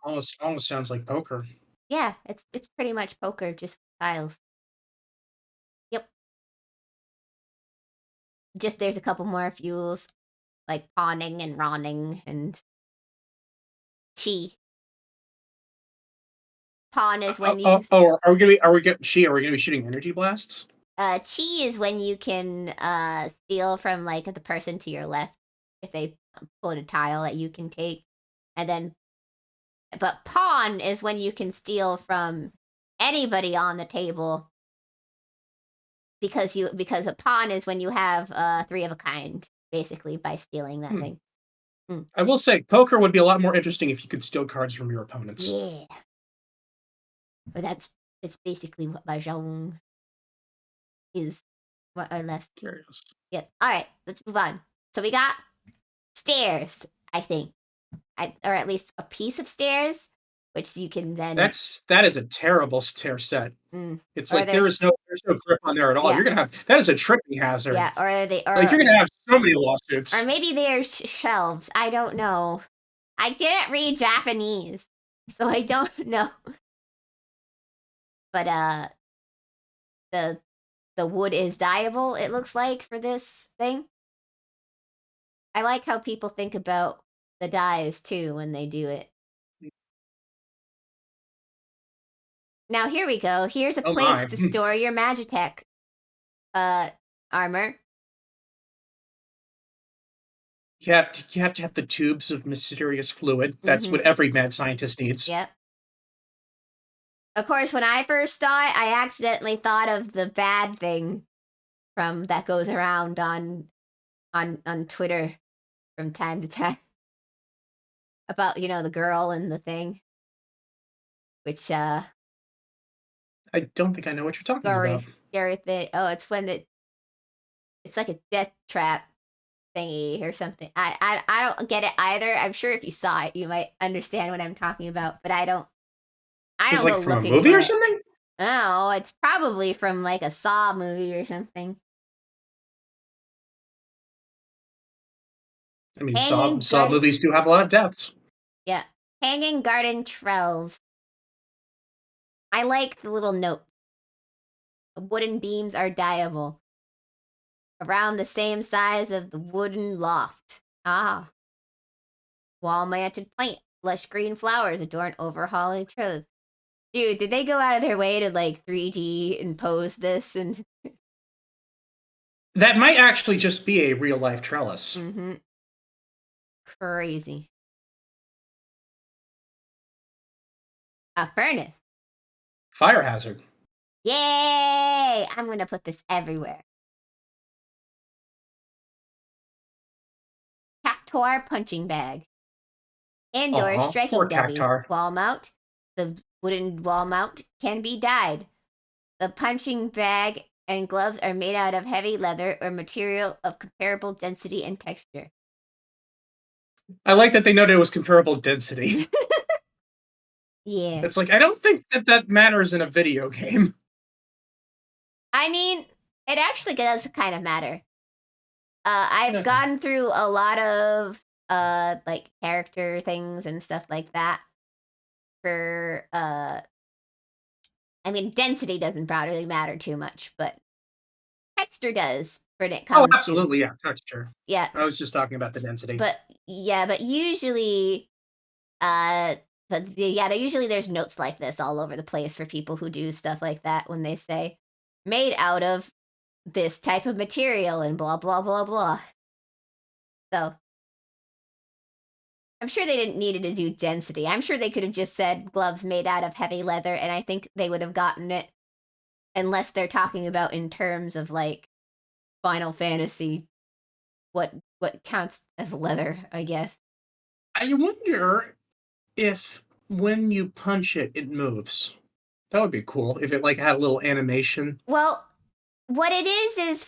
Almost sounds like poker. Yeah, it's pretty much poker, just with tiles. Yep. Just there's a couple more fuels, like pawning and ronning and chi. Pawn is when you. Are we getting chi? Are we gonna be shooting energy blasts? Chi is when you can steal from like the person to your left if they put a tile that you can take, and then. But pawn is when you can steal from anybody on the table. Because a pawn is when you have 3 of a kind, basically, by stealing that thing. I will say, poker would be a lot more interesting if you could steal cards from your opponents. Yeah. But it's basically what Mahjong is, more or less. Curious. Yep. All right, let's move on. So we got stairs, I think, or at least a piece of stairs, which you can then. That is a terrible stair set. It's like there's no grip on there at all. Yeah. You're gonna have that is a tripping hazard. Yeah, or like you're gonna have so many lawsuits. Or maybe they're shelves. I don't know. I didn't read Japanese, so I don't know. But the wood is dyeable, it looks like, for this thing. I like how people think about the dyes too when they do it. Now here we go. Here's a place to store your Magitech armor. You have to have the tubes of mysterious fluid. That's what every mad scientist needs. Yep. Of course, when I first saw it, I accidentally thought of the bad thing from that goes around on Twitter from time to time about, you know, the girl and the thing. Which I don't think I know what you're talking about. Scary thing. Oh, it's when it's like a death trap thingy or something. I don't get it either. I'm sure if you saw it, you might understand what I'm talking about, but I don't. It's like from a movie or something? No, it's probably from like a Saw movie or something. I mean, Saw movies do have a lot of deaths. Yeah. Hanging garden trells. I like the little note. The wooden beams are dyeable. Around the same size of the wooden loft. Ah. Wall-mounted plant. Lush green flowers adorn overhauling trellis. Dude, did they go out of their way to like 3D impose this? And that might actually just be a real life trellis. Crazy. A furnace. Fire hazard. Yay! I'm gonna put this everywhere. Cactuar punching bag. Indoor striking dummy. Wall mount. The wooden wall mount can be dyed. The punching bag and gloves are made out of heavy leather or material of comparable density and texture. I like that they noted it was comparable density. Yeah. It's like, I don't think that matters in a video game. I mean, it actually does kind of matter. I've gone through a lot of like character things and stuff like that for I mean density doesn't really matter too much, but texture does when it Oh, comes to absolutely, yeah, texture. yeah, I was just talking about the density. but yeah, but usually uh yeah, usually there's notes like this all over the place for people who do stuff like that when they say made out of this type of material and blah blah blah blah. So I'm sure they didn't needed to do density. I'm sure they could have just said gloves made out of heavy leather, and I think they would have gotten it, unless they're talking about in terms of like Final Fantasy, what counts as leather, I guess. I wonder if when you punch it, it moves. That would be cool if it like had a little animation. Well, what it is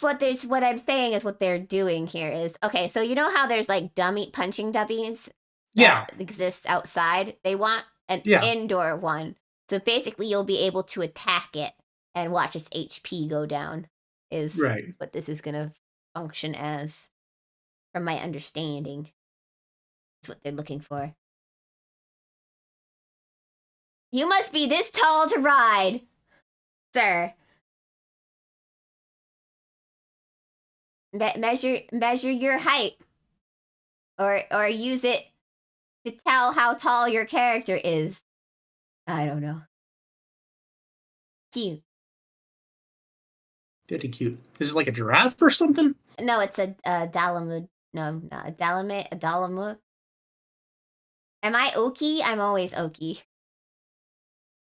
what I'm saying is what they're doing here is okay, so you know how there's like dummy punching dummies that Yeah, exist outside? They want an yeah, indoor one. So basically you'll be able to attack it and watch its HP go down is right. what this is gonna function as, from my understanding. That's what they're looking for. You must be this tall to ride, sir. Measure your height, or use it to tell how tall your character is. I don't know. Cute. Very cute. Is it like a giraffe or something? No, it's a Dalamud. No, not a Dalamut. A Dalamut. Am I Oki? I'm always Oki.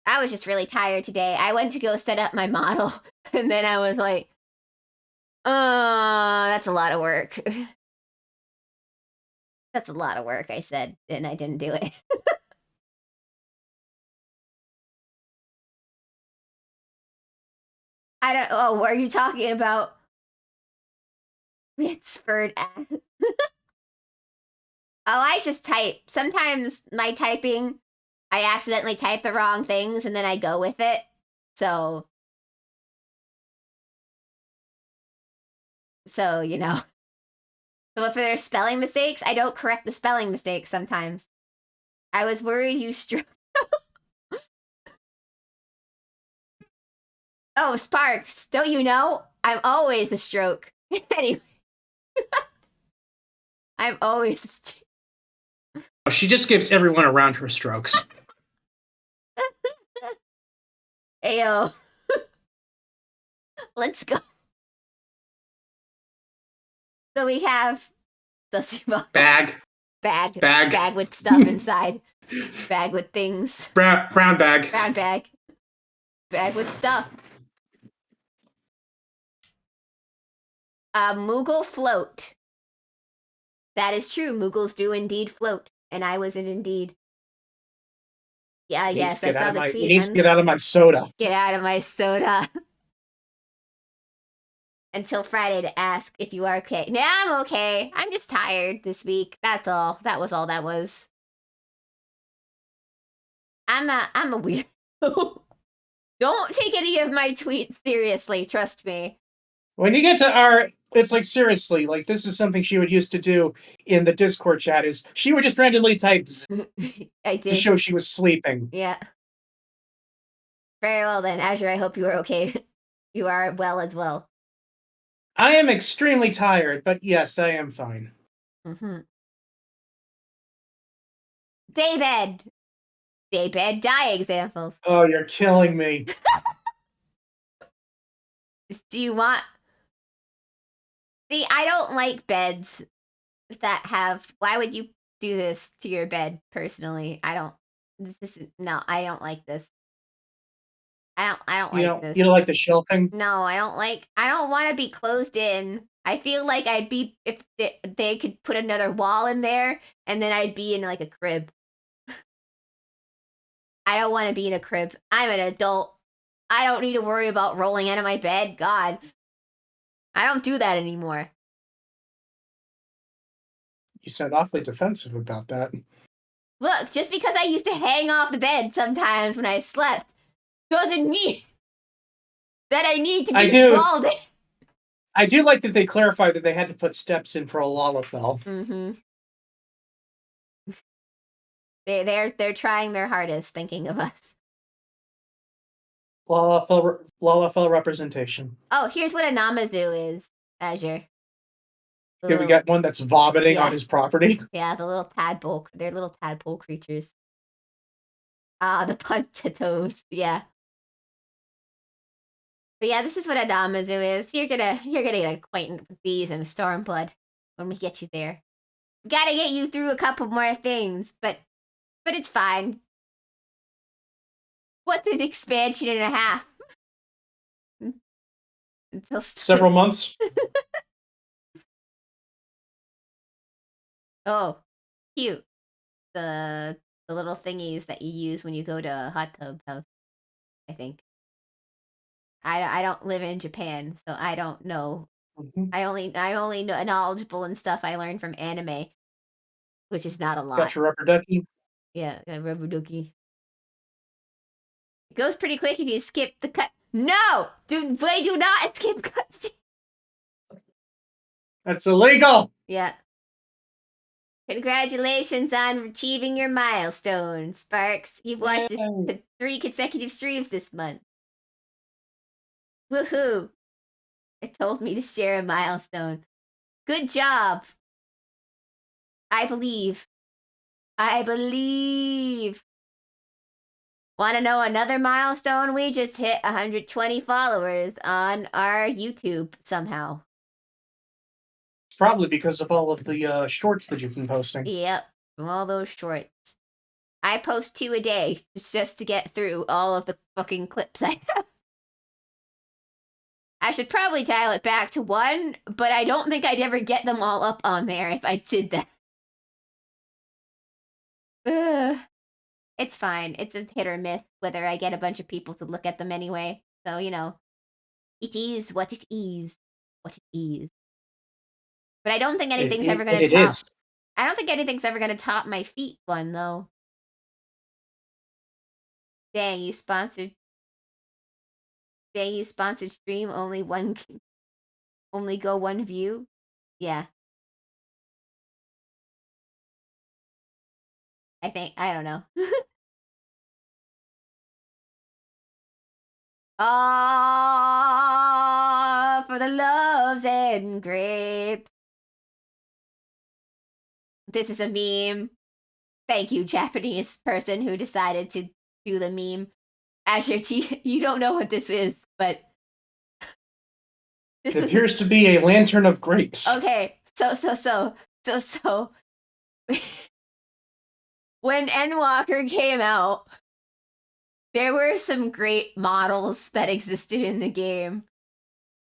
I was just really tired today. I went to go set up my model, and then I was like, that's a lot of work. That's a lot of work, I said, and I didn't do it. I don't. Oh, what are you talking about? Witsford. Oh, I just type. Sometimes my typing, I accidentally type the wrong things and then I go with it. So you know. So if there's spelling mistakes, I don't correct the spelling mistakes sometimes. I was worried you Oh, Sparks, don't you know? I'm always the stroke. Anyway, I'm always. She just gives everyone around her strokes. Ayo. Let's go. So we have Bag. bag with stuff inside, bag with things, Brown bag. brown bag with stuff. Moogle float. That is true. Moogles do indeed float, and I was indeed. Yeah, yes, I saw the tweet. It needs to get out of my soda. Get out of my soda. Until Friday to ask if you are okay. Nah, I'm okay. I'm just tired this week. That's all. That was all that was. I'm a weirdo. Don't take any of my tweets seriously, trust me. When you get to it's like seriously, like this is something she would used to do in the Discord chat. Is she would just randomly type I to did. show she was sleeping. Yeah. Very well then, Azure. I hope you are okay. You are well as well. I am extremely tired, but yes, I am fine. Mm-hmm. Daybed die examples. Oh, you're killing me. Do you want? See, I don't like beds that have. Why would you do this to your bed? Personally, I don't. This is no. I don't like this. I don't like this. You don't like the shelving? No, I don't like. I don't want to be closed in. I feel like I'd be if they could put another wall in there, and then I'd be in like a crib. I don't want to be in a crib. I'm an adult. I don't need to worry about rolling out of my bed. God, I don't do that anymore. You sound awfully defensive about that. Look, just because I used to hang off the bed sometimes when I slept doesn't mean that I need to be walled in. I do like that they clarified that they had to put steps in for a Lalafell. Mm-hmm. They're trying their hardest thinking of us. Lalafell representation. Oh, here's what a Namazu is, Azure. Okay, we got one that's vomiting on his property. Yeah, the little tadpole. They're little tadpole creatures. Ah, the Puntatos. Yeah. But yeah, this is what a Namazu is. You're gonna get acquainted with these in Stormblood when we get you there. We gotta get you through a couple more things, but it's fine. What's an expansion and a half? Until several months. Oh, cute. The little thingies that you use when you go to a hot tub house, I think. I don't live in Japan, so I don't know. Mm-hmm. I only know knowledgeable in stuff I learned from anime, which is not a lot. Got your rubber ducky. Yeah, rubber ducky. It goes pretty quick if you skip the cut. No, do not skip cutscenes. That's illegal. Yeah. Congratulations on achieving your milestone, Sparks. You've watched 3 consecutive streams this month. Woohoo! It told me to share a milestone. Good job. I believe. Want to know another milestone? We just hit 120 followers on our YouTube somehow. It's probably because of all of the shorts that you've been posting. Yep, from all those shorts. I post 2 a day just to get through all of the fucking clips I have. I should probably dial it back to 1, but I don't think I'd ever get them all up on there if I did that. It's fine. It's a hit or miss whether I get a bunch of people to look at them anyway. So, it is what it is. What it is. But I don't think anything's ever going to top. I don't think anything's ever going to top my feet one, though. Dang, you sponsored stream, only go 1 view? Yeah. I don't know. Ah, for the loaves and grapes. This is a meme. Thank you, Japanese person who decided to do the meme. Azure, you don't know what this is, but this appears to be a lantern of grapes. Okay, so when Endwalker came out, there were some grape models that existed in the game.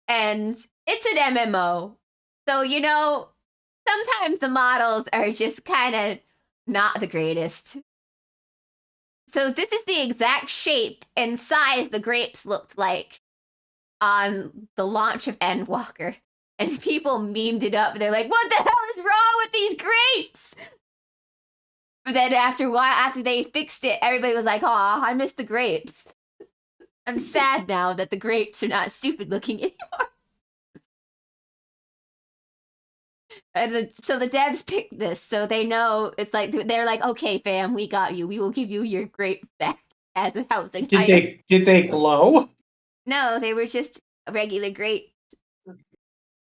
And it's an MMO. So, sometimes the models are just kind of not the greatest. So this is the exact shape and size the grapes looked like on the launch of Endwalker. And people memed it up. They're like, what the hell is wrong with these grapes? But then after a while, after they fixed it, everybody was like, aw, I miss the grapes. I'm sad now that the grapes are not stupid looking anymore. And so the devs picked this, so they know it's like they're like, okay, fam, we got you. We will give you your grapes back as a housing item. Did they glow? No, they were just regular grapes.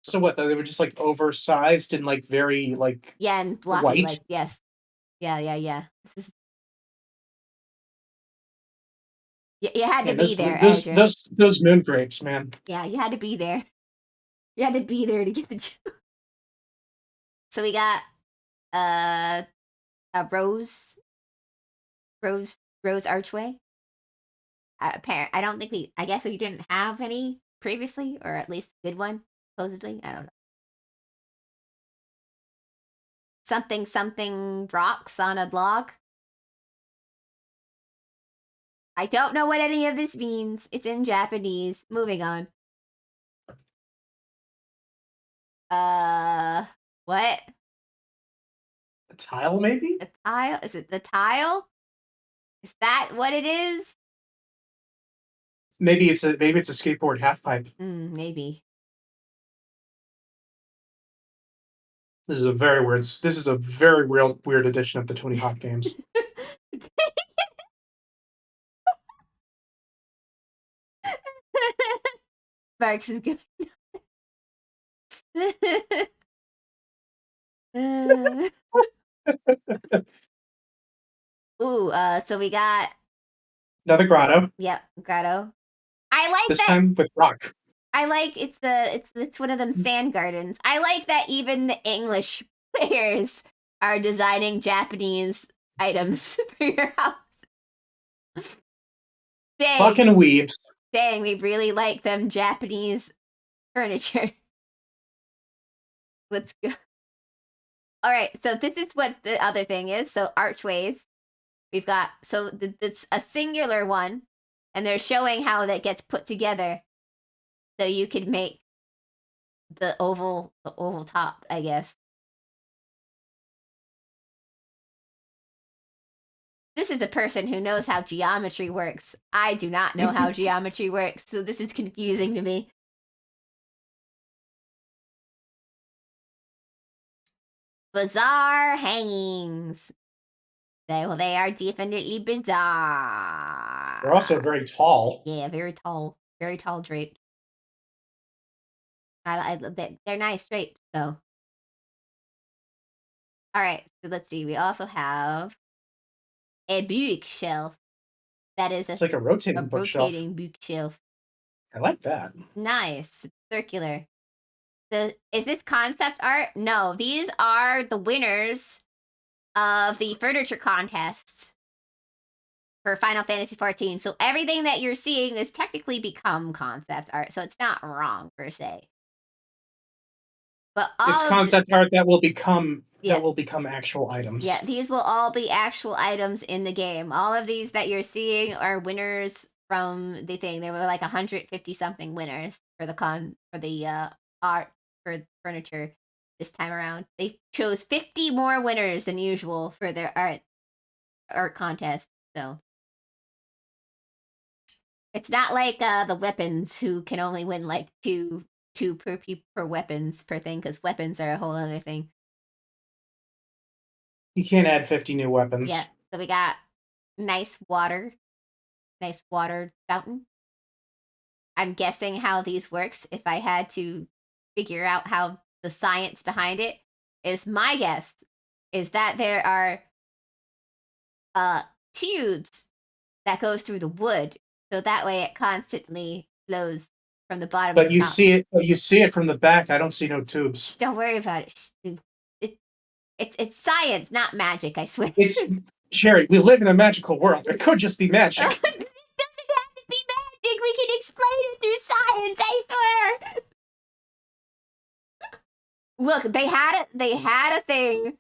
So what? They were just like oversized and like very like and blocky. White? Like yes, yeah. This is. You had to be there, Azure. Those moon grapes, man. Yeah, you had to be there. You had to be there to get the joke. So we got a rose archway. I don't think I guess we didn't have any previously, or at least a good one, supposedly. I don't know. Something rocks on a log. I don't know what any of this means. It's in Japanese. Moving on. What? A tile, maybe? A tile? Is it the tile? Is that what it is? Maybe it's a skateboard half pipe. Maybe. This is a very weird edition of the Tony Hawk games. Marks is good. So we got Another grotto. yep, grotto. I like This that. time with rock. I like it's one of them sand gardens. I like that even the English players are designing Japanese items for your house. Dang, Fucking weebs. dang, we really like them Japanese furniture. Let's go. All right, so this is what the other thing is. So archways, we've got it's a singular one, and they're showing how that gets put together. So you could make the oval top, I guess. This is a person who knows how geometry works. I do not know how geometry works, so this is confusing to me. Bizarre hangings. They are definitely bizarre. They're also very tall. Yeah, very tall draped. They're nice draped though. All right, so let's see. We also have a bookshelf. That is It's like a rotating bookshelf. rotating bookshelf. I like that. Nice, circular. So is this concept art? No, these are the winners of the furniture contests for Final Fantasy XIV. So everything that you're seeing is technically become concept art. So it's not wrong per se. But It's concept art that will become actual items. Yeah, these will all be actual items in the game. All of these that you're seeing are winners from the thing. There were like 150 something winners for the art for furniture this time around. They chose 50 more winners than usual for their art contest. So it's not like the weapons who can only win like two per weapons per thing, because weapons are a whole other thing. You can't add 50 new weapons. Yeah. So we got nice water fountain. I'm guessing how these works. If I had to figure out how the science behind it is, my guess is that there are tubes that goes through the wood, so that way it constantly flows from the bottom. But you see it from the back. I don't see no tubes. Shh, don't worry about it. It's science, not magic. I swear. It's Sherry. We live in a magical world. It could just be magic. It doesn't have to be magic. We can explain it through science. I swear. Look, they had a thing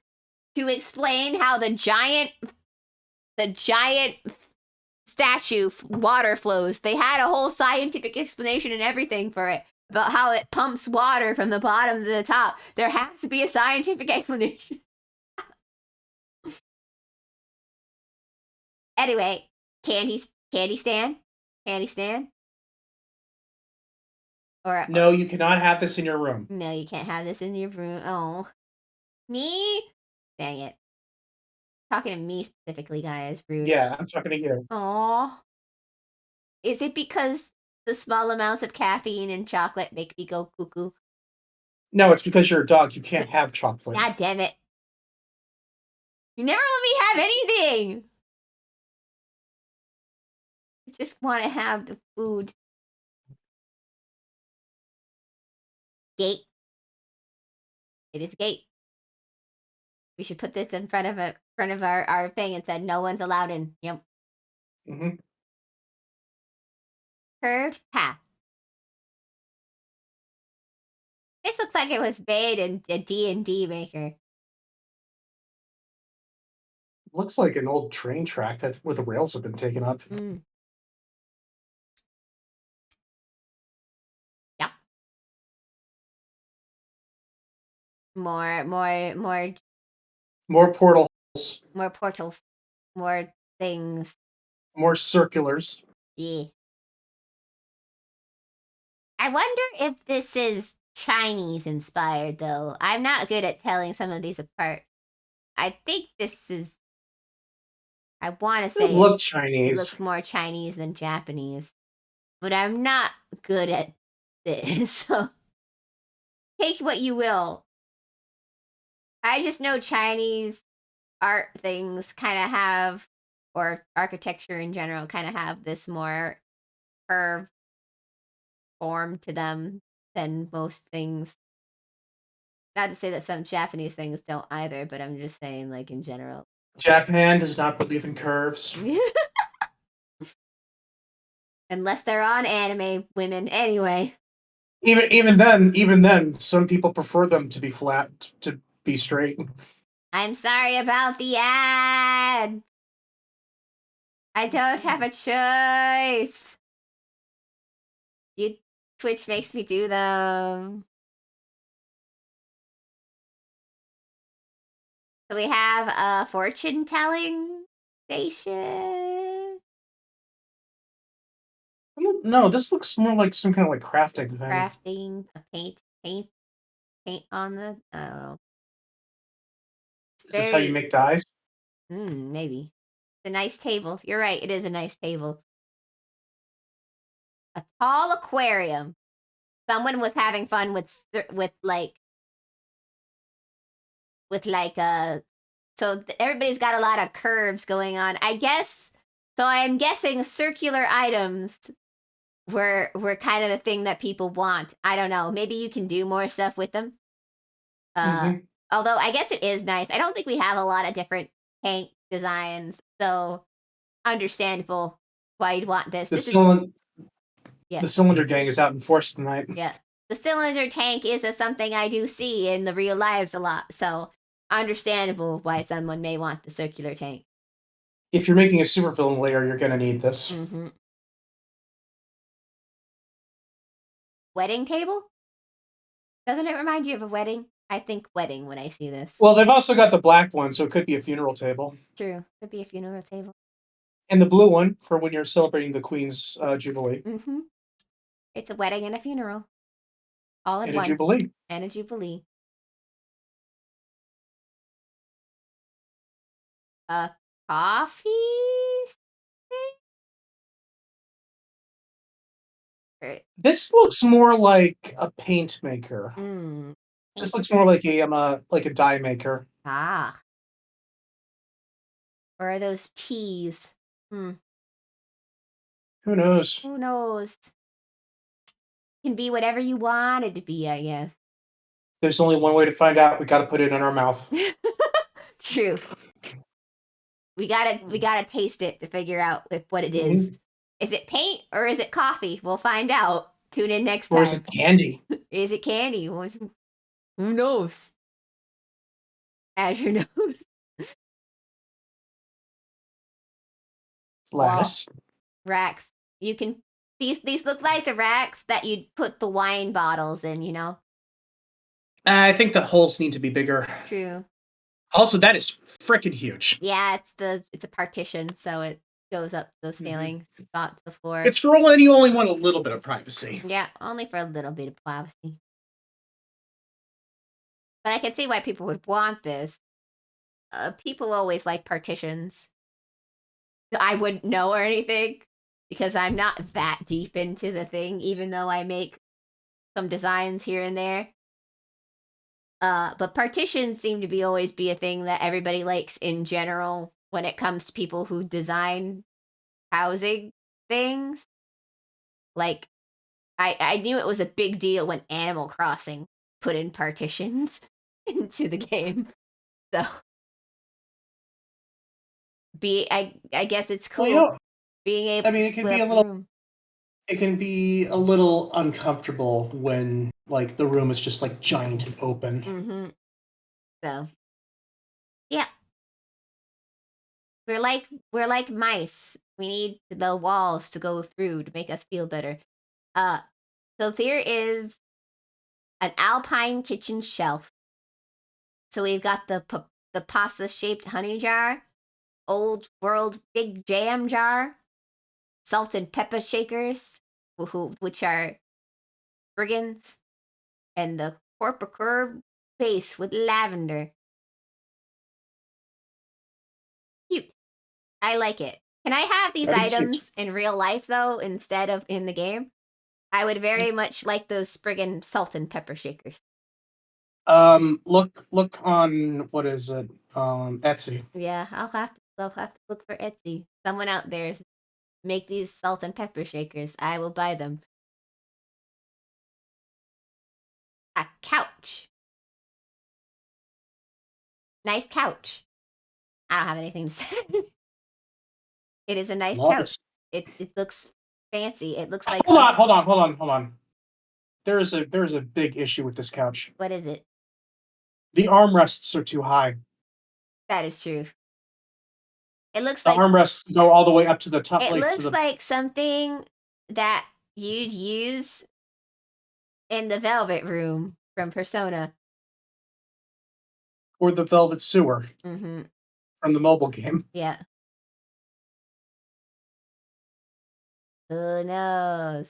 to explain how the giant statue water flows. They had a whole scientific explanation and everything for it, about how it pumps water from the bottom to the top. There has to be a scientific explanation. Anyway, candy stand? Or No, you cannot have this in your room. no, you can't have this in your room. Oh. Me? Dang it. Talking to me specifically, guys. Rude. Yeah, I'm talking to you. Aw. Is it because the small amounts of caffeine and chocolate make me go cuckoo? No, it's because you're a dog. You can't have chocolate. God damn it. You never let me have anything. I just want to have the food. Gate. It is a gate. We should put this in front of our thing and said no one's allowed in. Yep. Mm-hmm. Curved path. This looks like it was made in a D&D maker. Looks like an old train track where the rails have been taken up. Mm. Yep. More portals. More portals. More things. More circulars. Yeah. I wonder if this is Chinese inspired, though. I'm not good at telling some of these apart. I think this is. I want to say it looks Chinese. It looks more Chinese than Japanese, but I'm not good at this. So take what you will. I just know Chinese art things kind of have, or architecture in general, kind of have this more curved form to them than most things. Not to say that some Japanese things don't either, but I'm just saying, like, in general. Japan does not believe in curves. Unless they're on anime women, anyway. Even then, some people prefer them to be flat, to be straight. I'm sorry about the ad. I don't have a choice. You Twitch makes me do them. So we have a fortune telling station. No, this looks more like some kind of like crafting thing. Crafting, a paint on the. I don't know. Is this how you make dyes? Maybe. It's a nice table. You're right. It is a nice table. A tall aquarium. Someone was having fun with so everybody's got a lot of curves going on. I guess so. I'm guessing circular items were kind of the thing that people want. I don't know. Maybe you can do more stuff with them. Mhm. Although I guess it is nice. I don't think we have a lot of different tank designs, so understandable why you'd want this. The This is yeah, the cylinder gang is out in force tonight. yeah. The cylinder tank is something I do see in the real lives a lot, so understandable why someone may want the circular tank. If you're making a supervillain layer, you're gonna need this. Mm-hmm. Wedding table? Doesn't it remind you of a wedding? I think wedding when I see this. Well, they've also got the black one, so it could be a funeral table, True. Could be a funeral table. and the blue one for when you're celebrating the Queen's Jubilee Mm-hmm. It's a wedding and a funeral. All in and a one. Jubilee. And a jubilee. A coffee thing? This looks more like a paint maker. Mm. This looks more like a dye maker. Ah. Or are those teas? Hmm. Who knows? Who knows? Can be whatever you want it to be, I guess. There's only one way to find out. We got to put it in our mouth. True. We gotta taste it to figure out what it is. Mhm. Is it paint or is it coffee? We'll find out. Tune in next time. Or is it candy? Is it candy? Who knows? Azure knows. Lattice. Racks. You can these look like the racks that you'd put the wine bottles in, you know? I think the holes need to be bigger. True. Also, that is freaking huge. Yeah, it's a partition, so it goes up the ceiling, not to the floor. It's for when you only want a little bit of privacy. Yeah, only for a little bit of privacy. But I can see why people would want this. People always like partitions. I wouldn't know or anything because I'm not that deep into the thing, even though I make some designs here and there. But partitions seem to be always be a thing that everybody likes in general when it comes to people who design housing things. Like, I knew it was a big deal when Animal Crossing put in partitions into the game. So, I guess it's cool Well, being able to it can split be a up the little. room. It can be a little uncomfortable when like the room is just like giant and open. Mm-hmm. So, yeah, we're like mice. We need the walls to go through to make us feel better. Uh, so there is an alpine kitchen shelf. So we've got the pasta shaped honey jar, old world big jam jar, salt and pepper shakers, which are brigands, and the corporate curve base with lavender. Cute. I like it. Can I have these Very cute. items in real life though instead of in the game? I would very much like those friggin' salt and pepper shakers. Look on what is it? Etsy. Yeah, I'll have to look for Etsy. Someone out there make these salt and pepper shakers. I will buy them. A couch. Nice couch. I don't have anything to say. It is a nice couch. It looks fancy. It looks like Hold on. There's a big issue with this couch. What is it? The armrests are too high. That is true. It looks The like armrests go all the way up to the top. it Like, looks like something that you'd use in the Velvet Room from Persona. or the Velvet Sewer Mm-hmm. from the mobile game. Yeah. Who knows?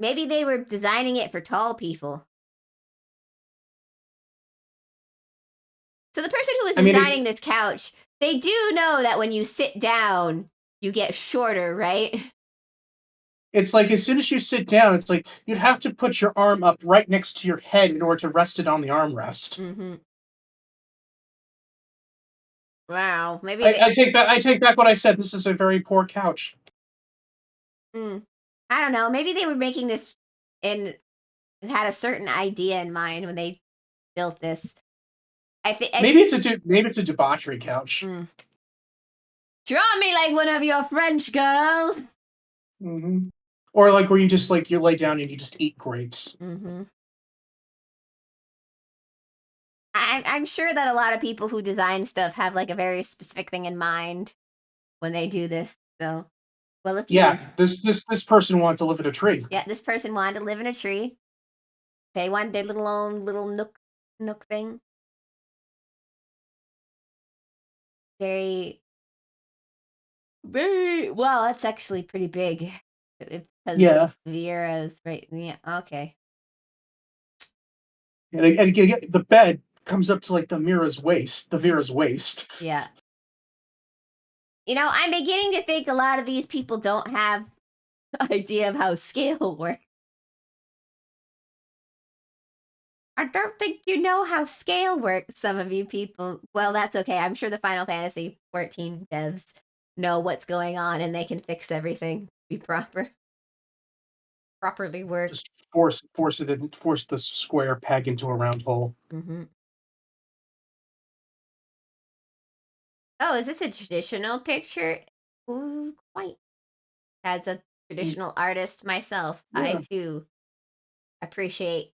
Maybe they were designing it for tall people. So the person who was designing this couch, they do know that when you sit down, you get shorter, right? It's like as soon as you sit down, it's like you'd have to put your arm up right next to your head in order to rest it on the armrest. Mm-hmm. Wow, maybe I take back what I said. This is a very poor couch. I don't know. Maybe they were making this and had a certain idea in mind when they built this. Maybe it's a debauchery couch. Draw me like one of your French girls. Mm-hmm. Or like where you just like you lay down and you just eat grapes. Mm-hmm. I'm sure that a lot of people who design stuff have like a very specific thing in mind when they do this. So, well, if you this person wanted to live in a tree. Yeah, this person wanted to live in a tree. They wanted their own little nook thing. Very well. That's actually pretty big. Because Vieira's right. Yeah. Okay. And again, the bed comes up to like the Vera's waist. Yeah. I'm beginning to think a lot of these people don't have idea of how scale works. I don't think you know how scale works, some of you people. Well, that's okay. I'm sure the Final Fantasy 14 devs know what's going on and they can fix everything. Be properly work. Just force the square peg into a round hole. Mm-hmm. Oh, is this a traditional picture? Ooh, quite. As a traditional artist myself, I too appreciate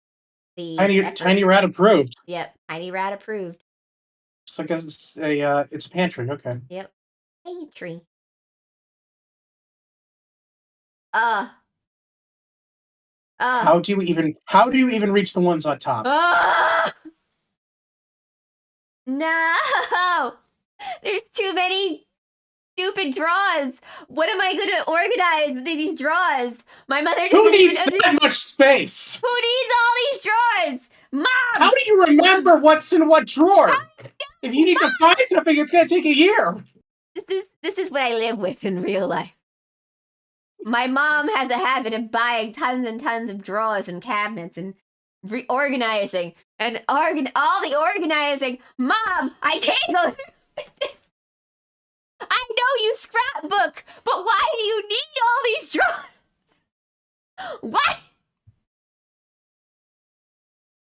the Tiny Rat approved. Yep, Tiny Rat approved. So I guess it's a pantry. Okay. Yep, pantry. How do you even reach the ones on top? No! There's too many stupid drawers. What am I going to organize with these drawers? My mother doesn't Who needs that much space? Who needs all these drawers? Mom! How do you remember what's in what drawer? If you need to find something, it's going to take a year. This is what I live with in real life. My mom has a habit of buying tons and tons of drawers and cabinets and reorganizing and all the organizing. Mom, I can't go through this. I know you scrapbook, but why do you need all these drawers? What?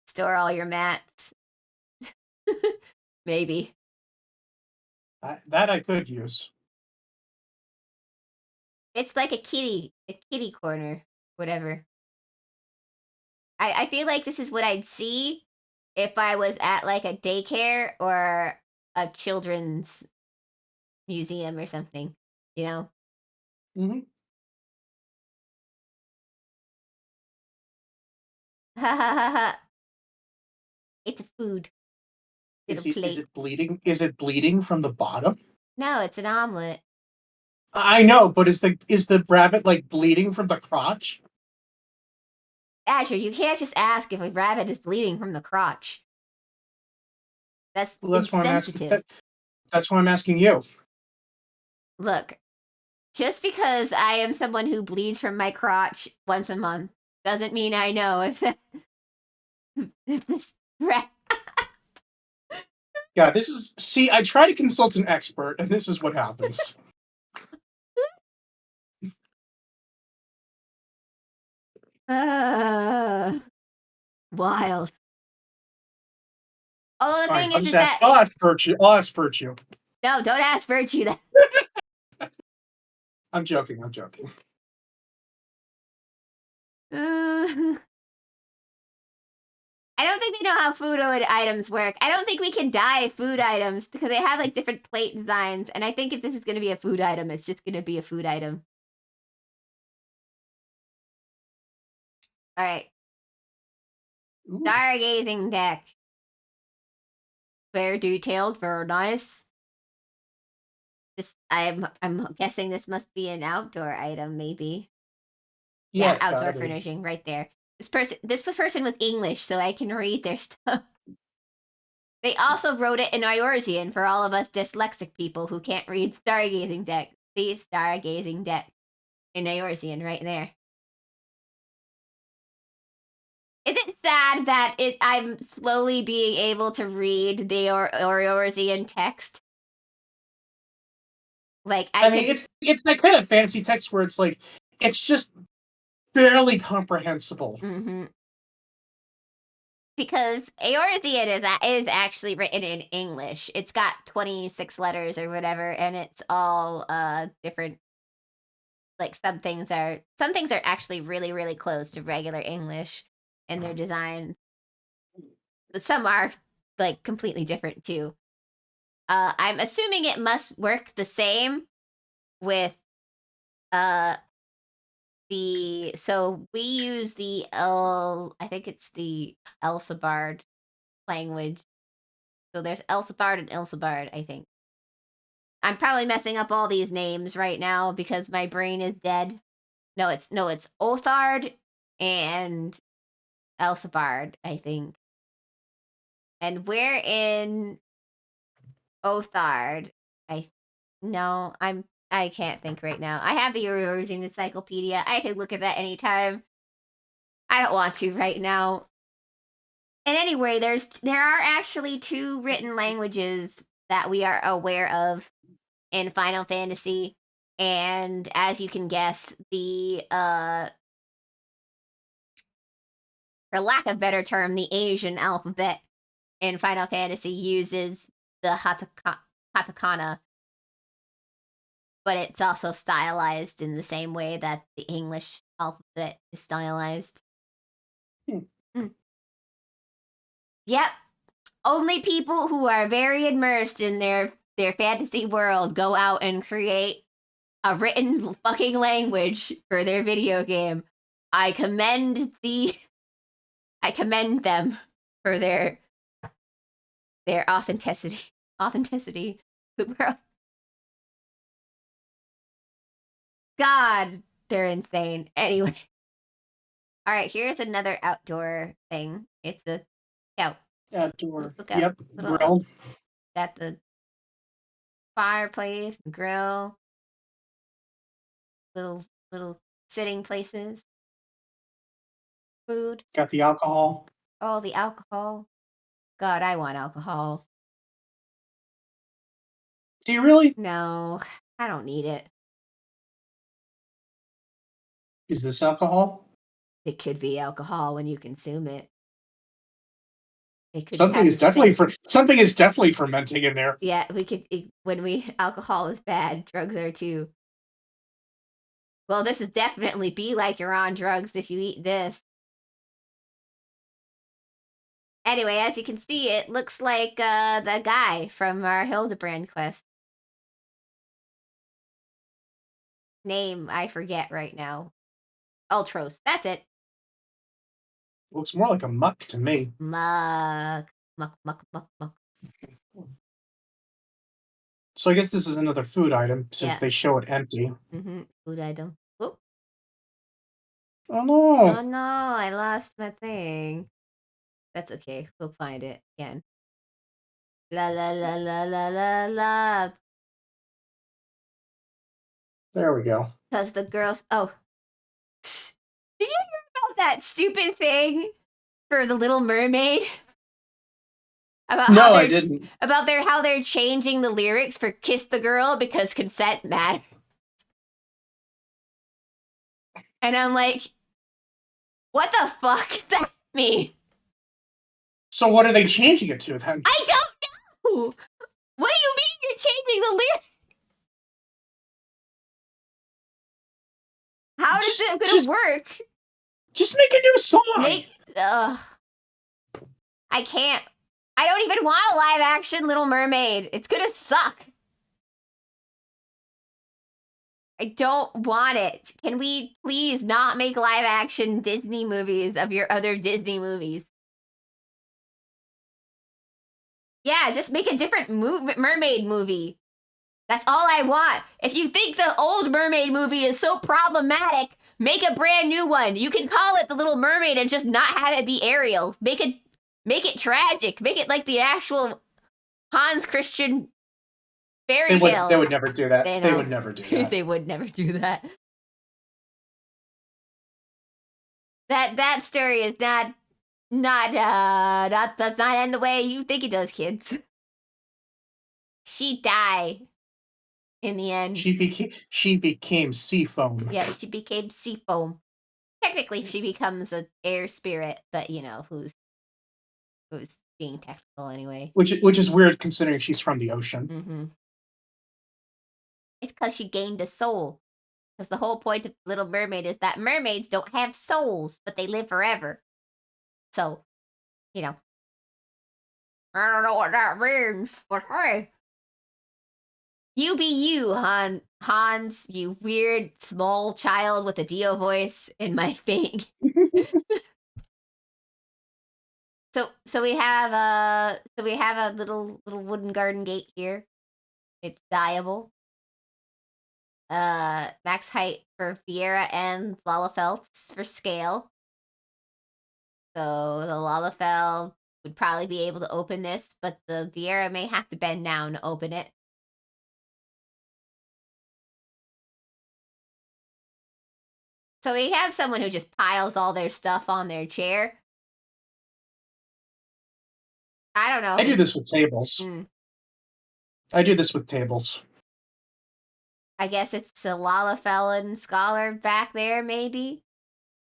Store all your mats. Maybe. That I could use. It's like a kitty corner, whatever. I feel like this is what I'd see if I was at like a daycare or a children's museum or something, Mm-hmm. Ha ha ha ha. It's a food. Is it bleeding? Is it bleeding from the bottom? No, it's an omelet. I know, but is the rabbit like bleeding from the crotch? Asher, you can't just ask if a rabbit is bleeding from the crotch. That's insensitive. That's why I'm asking you. Look, Just because I am someone who bleeds from my crotch once a month doesn't mean I know if, if this rat. Yeah, this is. See, I try to consult an expert, and this is what happens. Wild. Although the Fine, thing I'll is just ask. that I'll ask Virtue. I'll ask Virtue. no, don't ask Virtue that. I'm joking. I'm joking. I don't think they know how food items work. I don't think we can dye food items because they have like different plate designs. And I think if this is going to be a food item, it's just going to be a food item. All right. Ooh. Stargazing deck. Very detailed, very nice. This I'm guessing this must be an outdoor item, maybe. Yeah, Yeah, outdoor furnishing right there. This person was English, so I can read their stuff. They also wrote it in Eorzean for all of us dyslexic people who can't read Stargazing deck. See, Stargazing deck in Eorzean right there. Is it sad that I'm slowly being able to read the Eorzean text? Like I mean, it's that kind of fancy text where it's like it's just barely comprehensible. Mm-hmm. Because Eorzean is actually written in English. It's got 26 letters or whatever, and it's all different. Like some things are actually really, really close to regular English in their design. But some are like completely different too. I'm assuming it must work the same with so we use I think it's the Elsabard language. So there's Elsabard and Elsabard, I think. I'm probably messing up all these names right now because my brain is dead. No, it's Othard and Elsabard, I think. And we're in Othard. I can't think right now. I have the Eorzean Encyclopedia. I could look at that anytime. I don't want to right now. And anyway, there are actually 2 written languages that we are aware of in Final Fantasy. And as you can guess, for lack of better term, the Asian alphabet in Final Fantasy uses the katakana, but it's also stylized in the same way that the English alphabet is stylized. Mm. Yep. Only people who are very immersed in their fantasy world go out and create a written fucking language for their video game. I commend them for their authenticity. Authenticity. God, they're insane. Anyway. All right, here's another outdoor thing. It's a scout. Outdoor. Look up. Yep. Little Grill. got the fireplace, grill, little sitting places, food, Got the alcohol. all the alcohol. God, I want alcohol. Do you really? No, I don't need it. Is this alcohol? It could be alcohol when you consume it. It could Something have is the same. something is definitely fermenting in there. Yeah, alcohol is bad, drugs are too. Well, this is definitely be like you're on drugs if you eat this. Anyway, as you can see, it looks like the guy from our Hildebrand quest. Name I forget right now. Ultros. That's it. Looks more like a muck to me. Muck. So I guess this is another food item since Yeah. they show it empty. Food item. Oh. Oh no! Oh no, I lost my thing. That's okay. We'll find it again. La la la la la la la. There we go. Because the girls. Oh. Did you hear about that stupid thing for the Little Mermaid? About how No, I they're didn't. how they're changing the lyrics for "Kiss the Girl" because consent matters. And I'm like, what the fuck does that mean? So what are they changing it to then? I don't know. What do you mean you're changing the lyrics? How is it gonna work? Just make a new song. I can't. I don't even want a live action Little Mermaid. It's gonna suck. I don't want it. Can we please not make live action Disney movies of your other Disney movies? Yeah, just make a different mermaid movie. That's all I want. If you think the old mermaid movie is so problematic, make a brand new one. You can call it The Little Mermaid and just not have it be Ariel. Make it tragic. Make it like the actual Hans Christian fairy tale. They would never do that. They would never do that. They would never do that. That story is not does not end the way you think it does, kids. She died in the end. She became sea foam. Yeah, she became sea foam. Technically, she becomes an air spirit, but you know who's being technical anyway. Which is weird considering she's from the ocean. Mm-hmm. It's because she gained a soul. Because the whole point of Little Mermaid is that mermaids don't have souls, but they live forever. So, you know, I don't know what that means, but hey. You be you, Hans, you weird small child with a Dio voice in my thing. So we have a little wooden garden gate here. It's dyeable. Max height for Viera and Lalafelts for scale. So the Lalafell would probably be able to open this, but the Viera may have to bend down to open it. So we have someone who just piles all their stuff on their chair. I don't know. I do this with tables. I do this with tables. I guess it's a Lalafell scholar back there, maybe.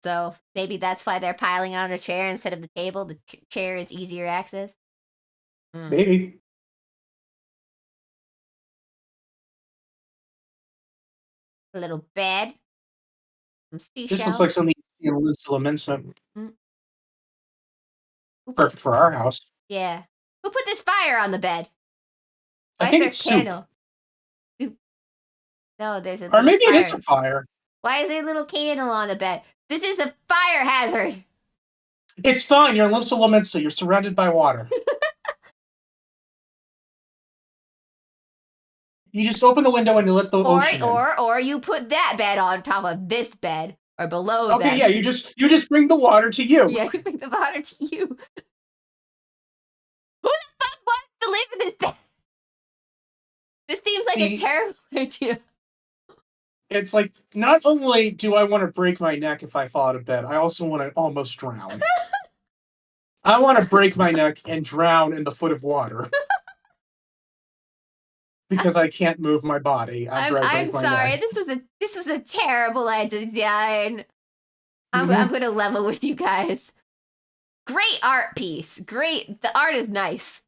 So maybe that's why they're piling on a chair instead of the table. The chair is easier access. Maybe. A little bed. Some This looks like something in Lusa Perfect for our house. Yeah. Who put this fire on the bed? I think it's candle? Soup. No, there's a. Or maybe it is a fire. Why is there a little candle on the bed? This is a fire hazard. It's fine. You're in Lusa You're surrounded by water. You just open the window and you let the ocean in. Or you put that bed on top of this bed or below that. Okay, yeah, you just bring the water to you. Yeah, you bring the water to you. Who the fuck wants to live in this bed? This seems like a terrible idea. It's like, not only do I want to break my neck if I fall out of bed, I also want to almost drown. I want to break my neck and drown in the foot of water. Because I can't move my body after I break my neck. I'm sorry. This was a terrible idea. I'm gonna level with you guys. Great art piece. Great. The art is nice.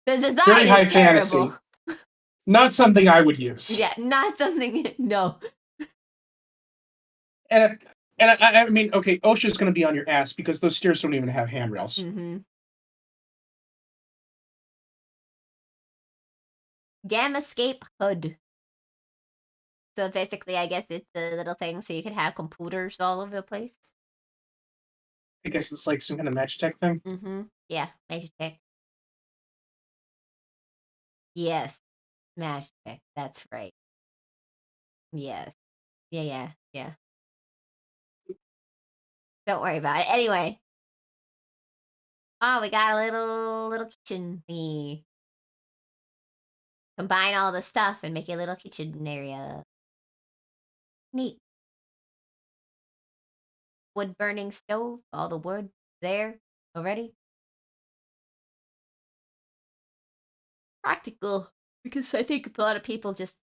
The design very high is terrible. Fantasy. Not something I would use. Yeah, not something. No. And I mean, okay, OSHA's going to be on your ass because those stairs don't even have handrails. Gamascape hood. So basically, I guess it's a little thing so you can have computers all over the place. I guess it's like some kind of Magitech thing. Yeah, Magitech. Yes, Magitech. That's right. Yes. Yeah. Don't worry about it. Anyway. Oh, we got a little kitchen thingy. Combine all the stuff and make a little kitchen area. Neat. Wood burning stove, all the wood there already. Practical. Because I think a lot of people just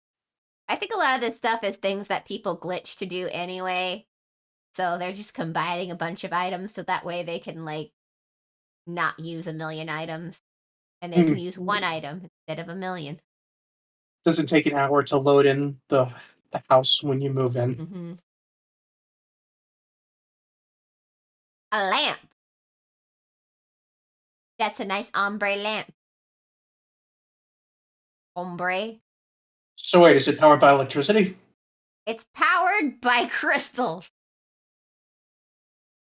I think a lot of this stuff is things that people glitch to do anyway. So they're just combining a bunch of items so that way they can like not use a million items and they can Mm. use one item instead of a million. Doesn't take an hour to load in the house when you move in. Mm-hmm. A lamp. That's a nice ombre lamp. Ombre. So wait, is it powered by electricity? It's powered by crystals.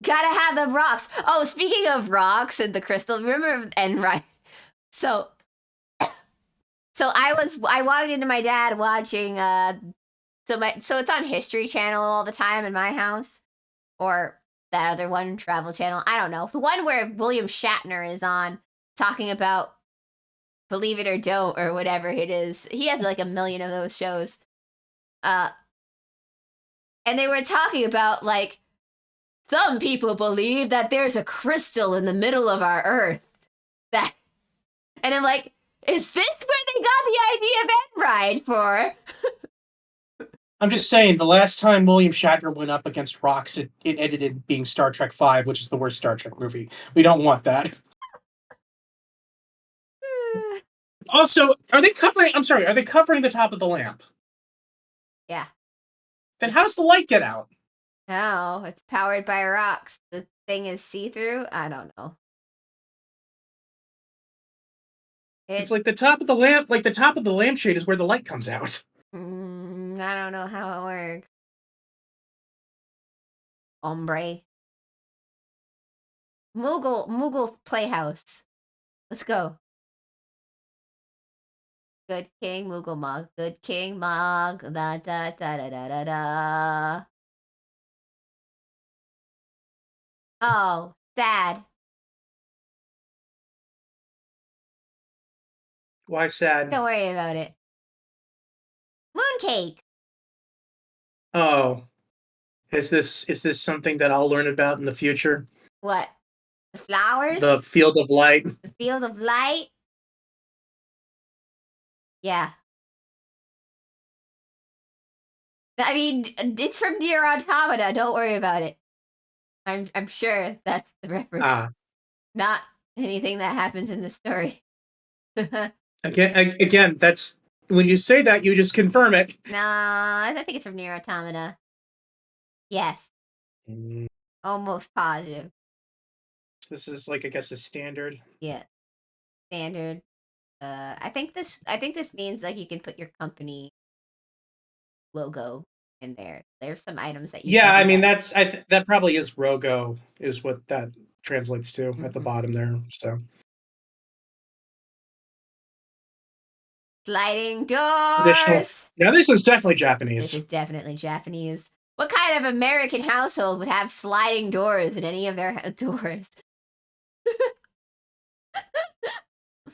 Gotta have the rocks. Oh, speaking of rocks and the crystal, remember and right. So I walked into my dad watching so it's on History Channel all the time in my house. Or that other one, Travel Channel. I don't know. The one where William Shatner is on talking about Believe It or Don't or whatever it is. He has like a million of those shows. And they were talking about like some people believe that there's a crystal in the middle of our earth. That and I'm like, is this where they got the idea of Enride for? I'm just saying, the last time William Shatner went up against rocks, it ended in being Star Trek V, which is the worst Star Trek movie. We don't want that. Also, are they covering? I'm sorry, are they covering the top of the lamp? Yeah. Then how does the light get out? No, it's powered by rocks. The thing is see-through? I don't know. It's like the top of the lamp, like the top of the lampshade is where the light comes out. I don't know how it works. Ombre. Moogle Playhouse. Let's go. Good King Moogle Mog. Good King Mog. Da da da da da da da. Oh, sad. Why sad? Don't worry about it. Mooncake. Oh, is this something that I'll learn about in the future? What? The The flowers? field of light. The field of light? Yeah. I mean, it's from Nier Automata. Don't worry about it. I'm sure that's the reference. Ah, Not anything that happens in the story. again, that's when you say that, you just confirm it. No, I think it's from Nier Automata. Yes, Mm, almost positive. This is like, I guess, a standard. Yeah, standard. I think this means like you can put your company logo in there. There's some items that you Yeah, can I do mean that. that probably is Rogo, is what that translates to at the Mhm. bottom there. So Sliding additional. doors. Now this is definitely This Japanese. is definitely Japanese. What kind of American household would have sliding doors in any of their doors?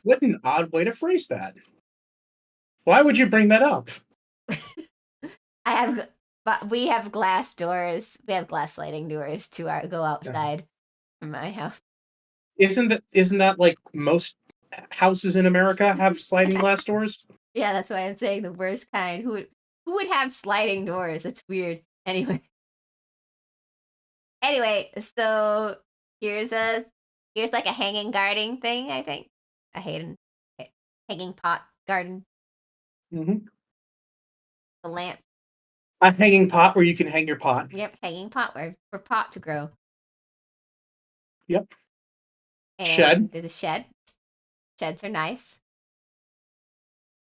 What an odd way to phrase that. Why would you bring that up? But we have glass doors. We have glass sliding doors to our go outside from my house. Isn't that like most houses in America have sliding glass doors? Yeah, that's why I'm saying the worst kind. Who would have sliding doors? It's weird. Anyway, so here's a here's like a hanging garden thing, I think. A hanging pot garden. Mm-hmm. The lamp. A hanging pot where you can hang your pot. Yep, hanging pot where for pot to grow. Yep. Shed. And there's a shed. Sheds are nice.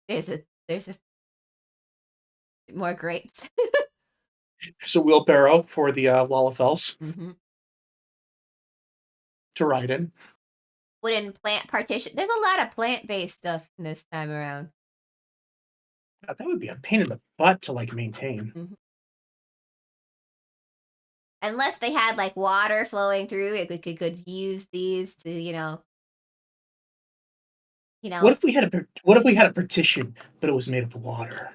There's a more grapes. There's a wheelbarrow for the Lalafels Mm-hmm. to ride in. Wooden plant partition. There's a lot of plant-based stuff this time around. That would be a pain in the butt to like maintain. Mhm. Unless they had like water flowing through, it could use these to, you What know, if we had a partition, but it was made of water?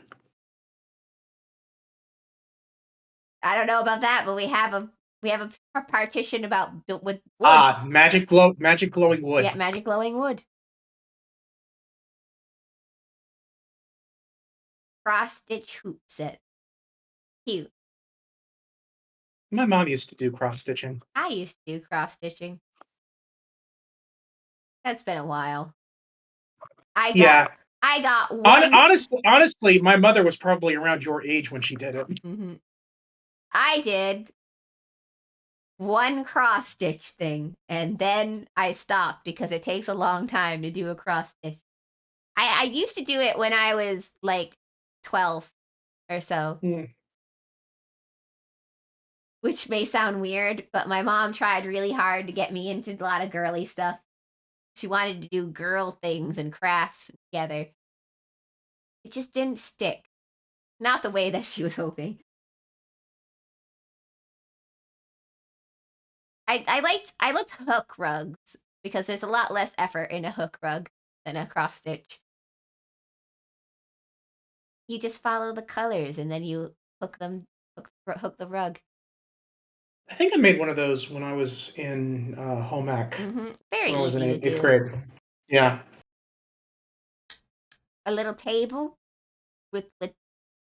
I don't know about that, but we have a partition with wood. Magic glowing wood. Yeah, magic glowing wood. Cross stitch hoop set. Cute. My mom used to do cross stitching. I used to do cross stitching. That's been a while. I got one. Honestly, my mother was probably around your age when she did it. Mm-hmm. I did one cross stitch thing, and then I stopped because it takes a long time to do a cross stitch. I used to do it when I was like 12 or so. Mm. Which may sound weird, but my mom tried really hard to get me into a lot of girly stuff. She wanted to do girl things and crafts together. It just didn't stick. Not the way that she was hoping. I looked hook rugs because there's a lot less effort in a hook rug than a cross stitch. You just follow the colors and then you hook the rug. I think I made one of those when I was in home ec. Mm-hmm. Very when I was in easy to eighth do. grade. Yeah. A little table with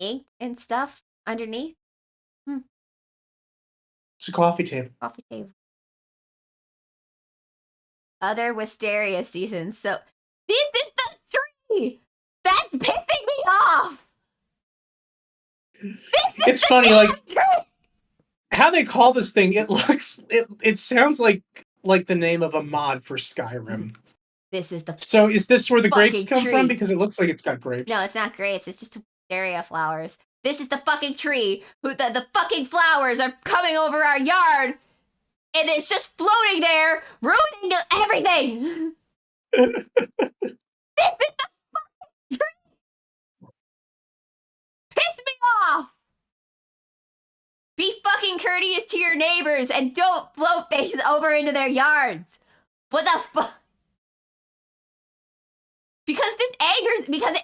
ink and stuff underneath. It's a coffee table. Coffee table. Other Wisteria seasons. So this is the tree that's pissing me off. It's funny, like how they call this thing. It sounds like the name of a mod for Skyrim. This is the. So is this where the grapes come tree. from? Because it looks like it's got grapes. No, it's not grapes. It's just wisteria flowers. This is the fucking tree. The fucking flowers are coming over our yard, and it's just floating there, ruining everything. This is the fucking tree. Piss me off. Be fucking courteous to your neighbors and don't float things over into their yards. What the fuck? Because it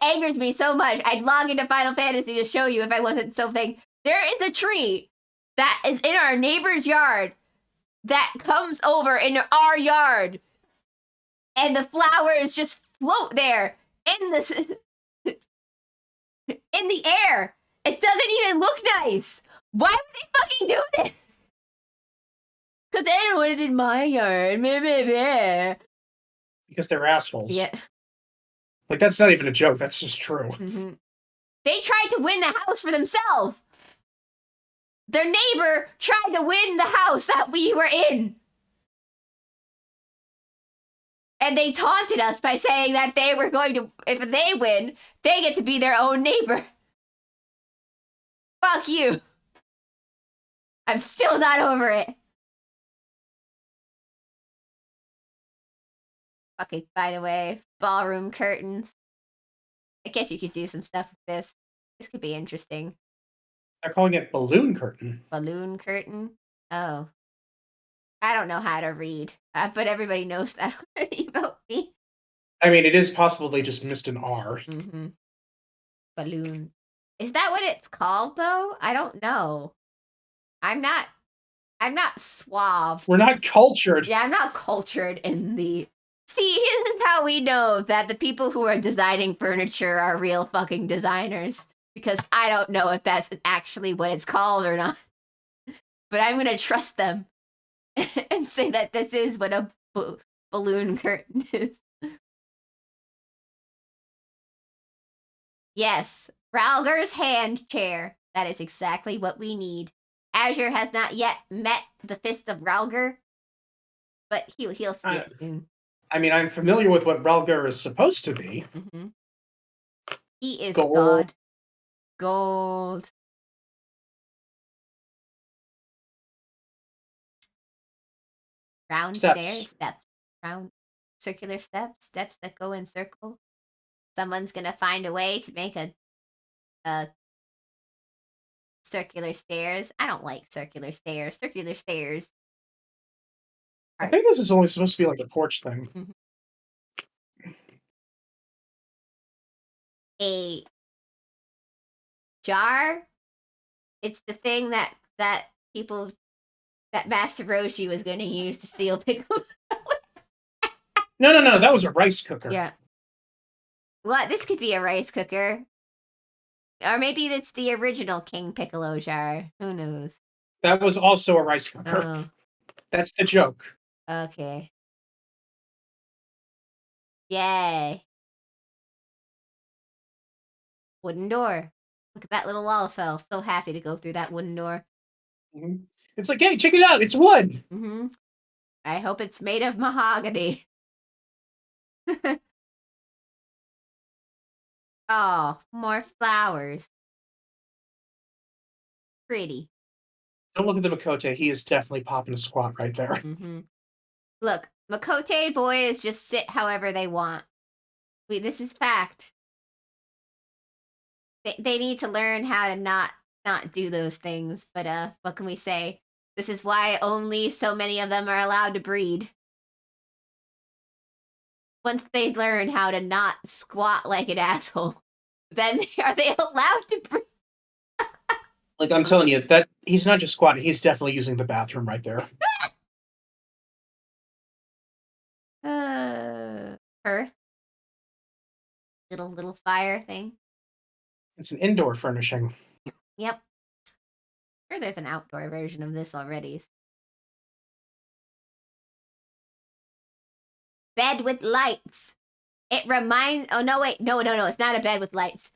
angers me so much. I'd log into Final Fantasy to show you if I wasn't so thing. There is a tree that is in our neighbor's yard that comes over into our yard, and the flowers just float there in the in the air. It doesn't even look nice. Why would they fucking do this? Because they don't want it in my yard. Because they're assholes. Yeah. Like, that's not even a joke. That's just true. Mm-hmm. They tried to win the house for themselves. Their neighbor tried to win the house that we were in. And they taunted us by saying that they were going to, if they win, they get to be their own neighbor. Fuck you. I'm still not over it. Okay, by the way, ballroom curtains. I guess you could do some stuff with this. This could be interesting. They're calling it balloon curtain. Balloon curtain? Oh. I don't know how to read, but everybody knows that already about me. I mean, it is possible they just missed an R. Mm-hmm. Balloon. Is that what it's called, though? I don't know. I'm not suave. We're not cultured. Yeah, I'm not cultured in the... See, this is how we know that the people who are designing furniture are real fucking designers. Because I don't know if that's actually what it's called or not. But I'm going to trust them and say that this is what a balloon curtain is. Yes, Ralger's hand chair. That is exactly what we need. Azure has not yet met the fist of Ralger, but he'll see it soon. I mean, I'm familiar with what Ralger is supposed to be. Mm-hmm. He is Gold. God. Gold. Round stairs, steps. Round circular steps that go in circle. Someone's gonna find a way to make a circular stairs. I don't like circular stairs. Circular stairs. I think this is only supposed to be like a porch thing. Mm-hmm. A jar. It's the thing that that Master Roshi was going to use to seal Piccolo. No. That was a rice cooker. Yeah. What? This could be a rice cooker. Or maybe it's the original King Piccolo jar. Who knows? That was also a rice cooker. Oh, That's the joke. okay. Yay. Wooden door. Look at that little Lalafell. So happy to go through that wooden door. Mhm. It's like, hey, check it out. It's wood. Mm-hmm. I hope it's made of mahogany. Oh, more flowers. Pretty. Don't look at the Makote. He is definitely popping a squat right there. Mm-hmm. Look, Makote boys just sit however they want. This is fact. They need to learn how to not do those things. But what can we say? This is why only so many of them are allowed to breed. Once they learn how to not squat like an asshole, then are they allowed to breed? Like, I'm telling you, that he's not just squatting, he's definitely using the bathroom right there. Earth. Little fire thing. It's an indoor furnishing. Yep. Sure, there's an outdoor version of this already. Bed with lights. It reminds. Oh no! Wait, no! It's not a bed with lights.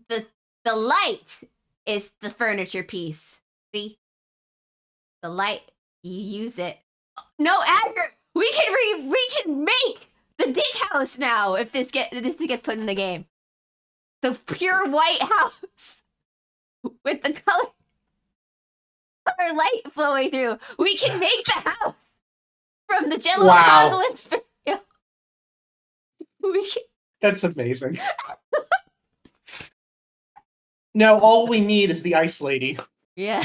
The light is the furniture piece. See, the light. You use it. No, Adger. We can make the dick house now if this gets put in the game. The pure white house with the color light flowing through. We can make the house from the Jello Apocalypse video. That's amazing. Now all we need is the ice lady. Yeah.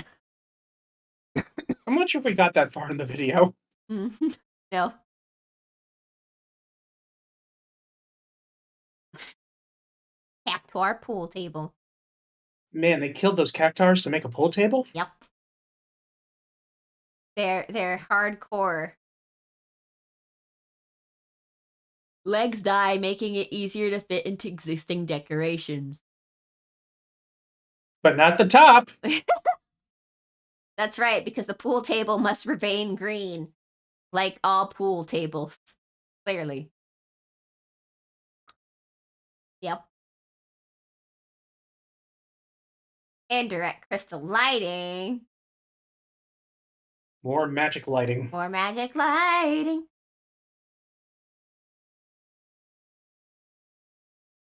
I'm not sure if we got that far in the video. Mm-hmm. No. Cactuar pool table. Man, they killed those cactars to make a pool table? Yep. They're hardcore. Legs die, making it easier to fit into existing decorations. But not the top. That's right, because the pool table must remain green. Like all pool tables. Clearly. Yep. Indirect crystal lighting. More magic lighting. More magic lighting.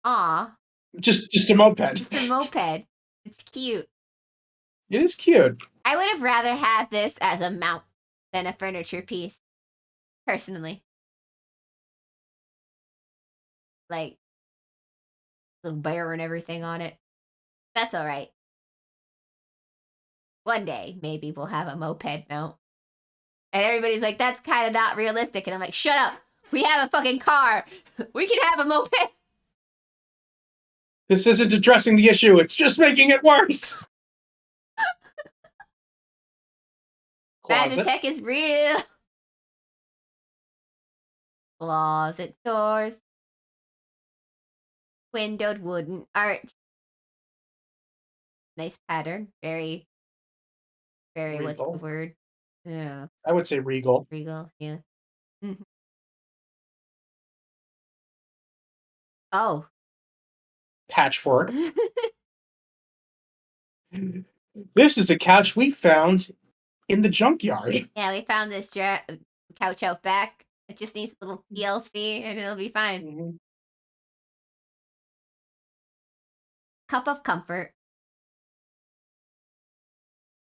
Aw. Just a moped. Just a moped. It's cute. It is cute. I would have rather had this as a mount than a furniture piece. Personally. Like, little bear and everything on it. That's alright. One day, maybe we'll have a moped mount. And everybody's like, that's kind of not realistic. And I'm like, shut up. We have a fucking car. We can have a moped. This isn't addressing the issue. It's just making it worse. Magitech is real. Closet doors. Windowed wooden arch. Nice pattern. Very, regal. what's the word? Yeah. I would say regal. Regal, yeah. Mm-hmm. Oh. Patchwork. This is a couch we found in the junkyard. Yeah, we found this couch out back. It just needs a little TLC and it'll be fine. Mm-hmm. Cup of comfort.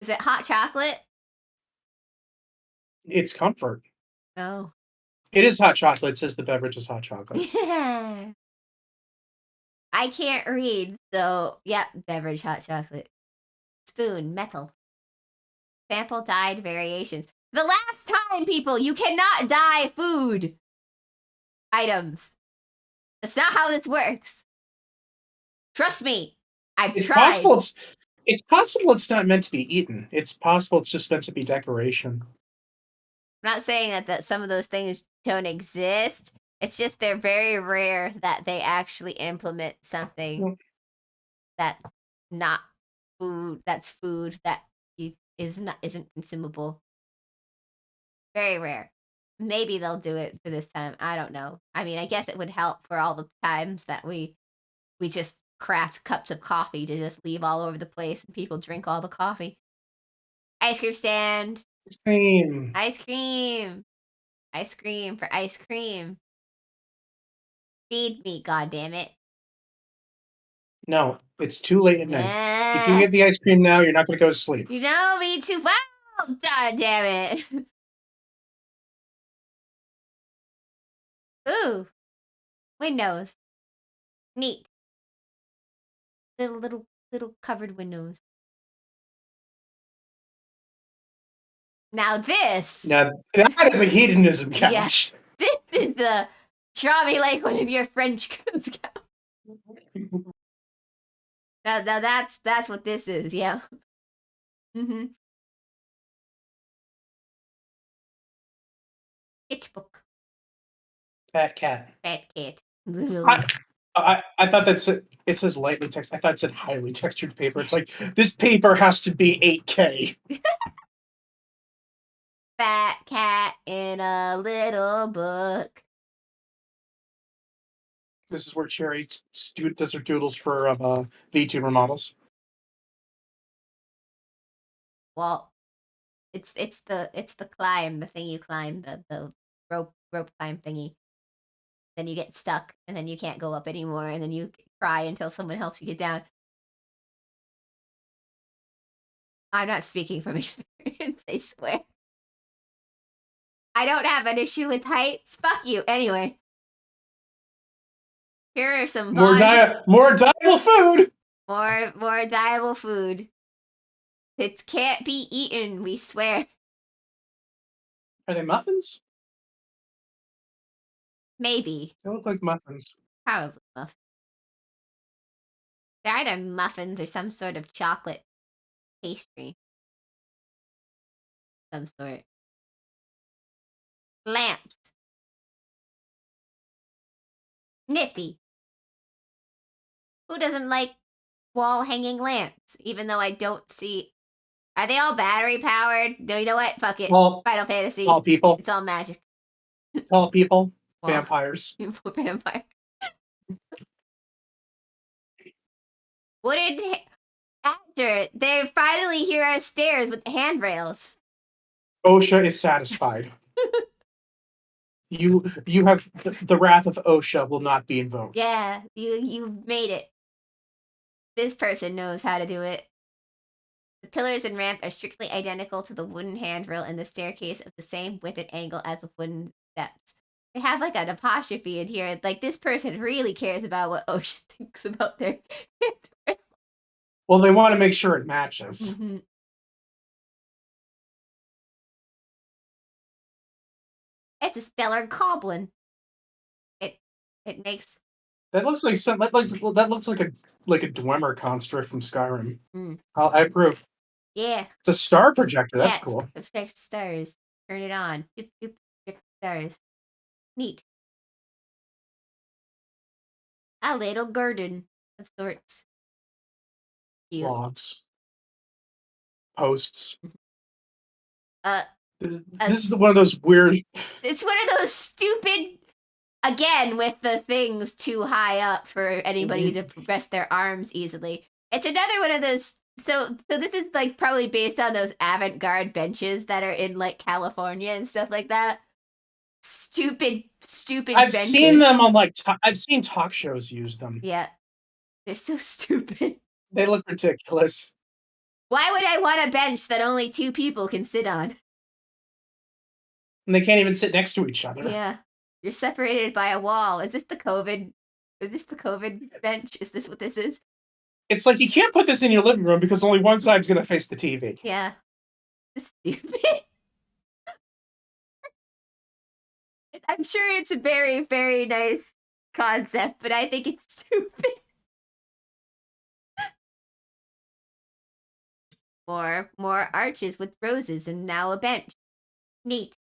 Is it hot chocolate? It's comfort. No. It is hot chocolate. It says the beverage is hot chocolate. Yeah. I can't read, so yep, beverage hot chocolate. Spoon, metal. Sample dyed variations. The last time, people, you cannot dye food items. That's not how this works. Trust me. I've It's tried. possible. It's possible it's not meant to be eaten. It's possible it's just meant to be decoration. I'm not saying that some of those things don't exist. It's just they're very rare that they actually implement something Mm. that's not food. That's food that isn't consumable. Very rare. Maybe they'll do it for this time. I don't know. I mean, I guess it would help for all the times that we just craft cups of coffee to just leave all over the place and people drink all the coffee. Ice cream stand. Same. Ice cream. Ice cream for ice cream. Feed me, goddammit. No, it's too late at night. If you Nah. get the ice cream now, you're not going to go to sleep. You know me too well. God damn it. Ooh. Windows. Neat. Little covered windows. Now this. Now, that is a hedonism Yeah. couch. This is the draw me like one of your French coats couch. Now that's what this is, yeah. Mm-hmm. Sketchbook. Fat cat. Fat cat. I thought that's it says lightly textured. I thought it said highly textured paper. It's like this paper has to be 8K. Fat cat in a little book. This is where Cherry does her doodles for VTuber models. Well, it's the climb, the thing you climb, the rope climb thingy. Then you get stuck, and then you can't go up anymore, and then you cry until someone helps you get down. I'm not speaking from experience, I swear. I don't have an issue with heights. Fuck you. Anyway. Here are some More diable food. More diable food. It can't be eaten, we swear. Are they muffins? Maybe. They look like muffins. Probably muffins. They're either muffins or some sort of chocolate pastry. Some sort. Lamps. Nifty. Who doesn't like wall hanging lamps? Even though I don't see. Are they all battery powered? No, you know what? Fuck it. Final Fantasy. All people. It's all magic. All people. Well, Vampires. Vampire. Wooden. After they finally hear our stairs with the handrails. OSHA is satisfied. You have the wrath of OSHA will not be invoked. Yeah, you made it. This person knows how to do it. The pillars and ramp are strictly identical to the wooden handrail and the staircase of the same width and angle as the wooden steps. They have like an apostrophe in here. Like this person really cares about what OSHA thinks about their handrail. Well, they want to make sure it matches. Mm-hmm. It's a stellar goblin. It makes that looks like that looks like a Dwemer construct from Skyrim. Mm. I approve. Yeah. It's a star projector. That's yes, cool. It projects stars. Turn it on. Doop, doop, project stars. Neat. A little garden of sorts. Cute. Logs. Posts. Uh, this is one of those weird. It's one of those stupid. Again, with the things too high up for anybody to rest their arms easily. It's another one of those. So this is like probably based on those avant-garde benches that are in like California and stuff like that. Stupid I've benches. seen them on like I've seen talk shows use them. Yeah, they're so stupid. They look ridiculous. Why would I want a bench that only 2 people can sit on? And they can't even sit next to each other. Yeah. You're separated by a wall. Is this the COVID bench? Is this what this is? It's like you can't put this in your living room because only one side's going to face the TV. Yeah. It's stupid. I'm sure it's a very, very nice concept, but I think it's stupid. More arches with roses and now a bench. Neat.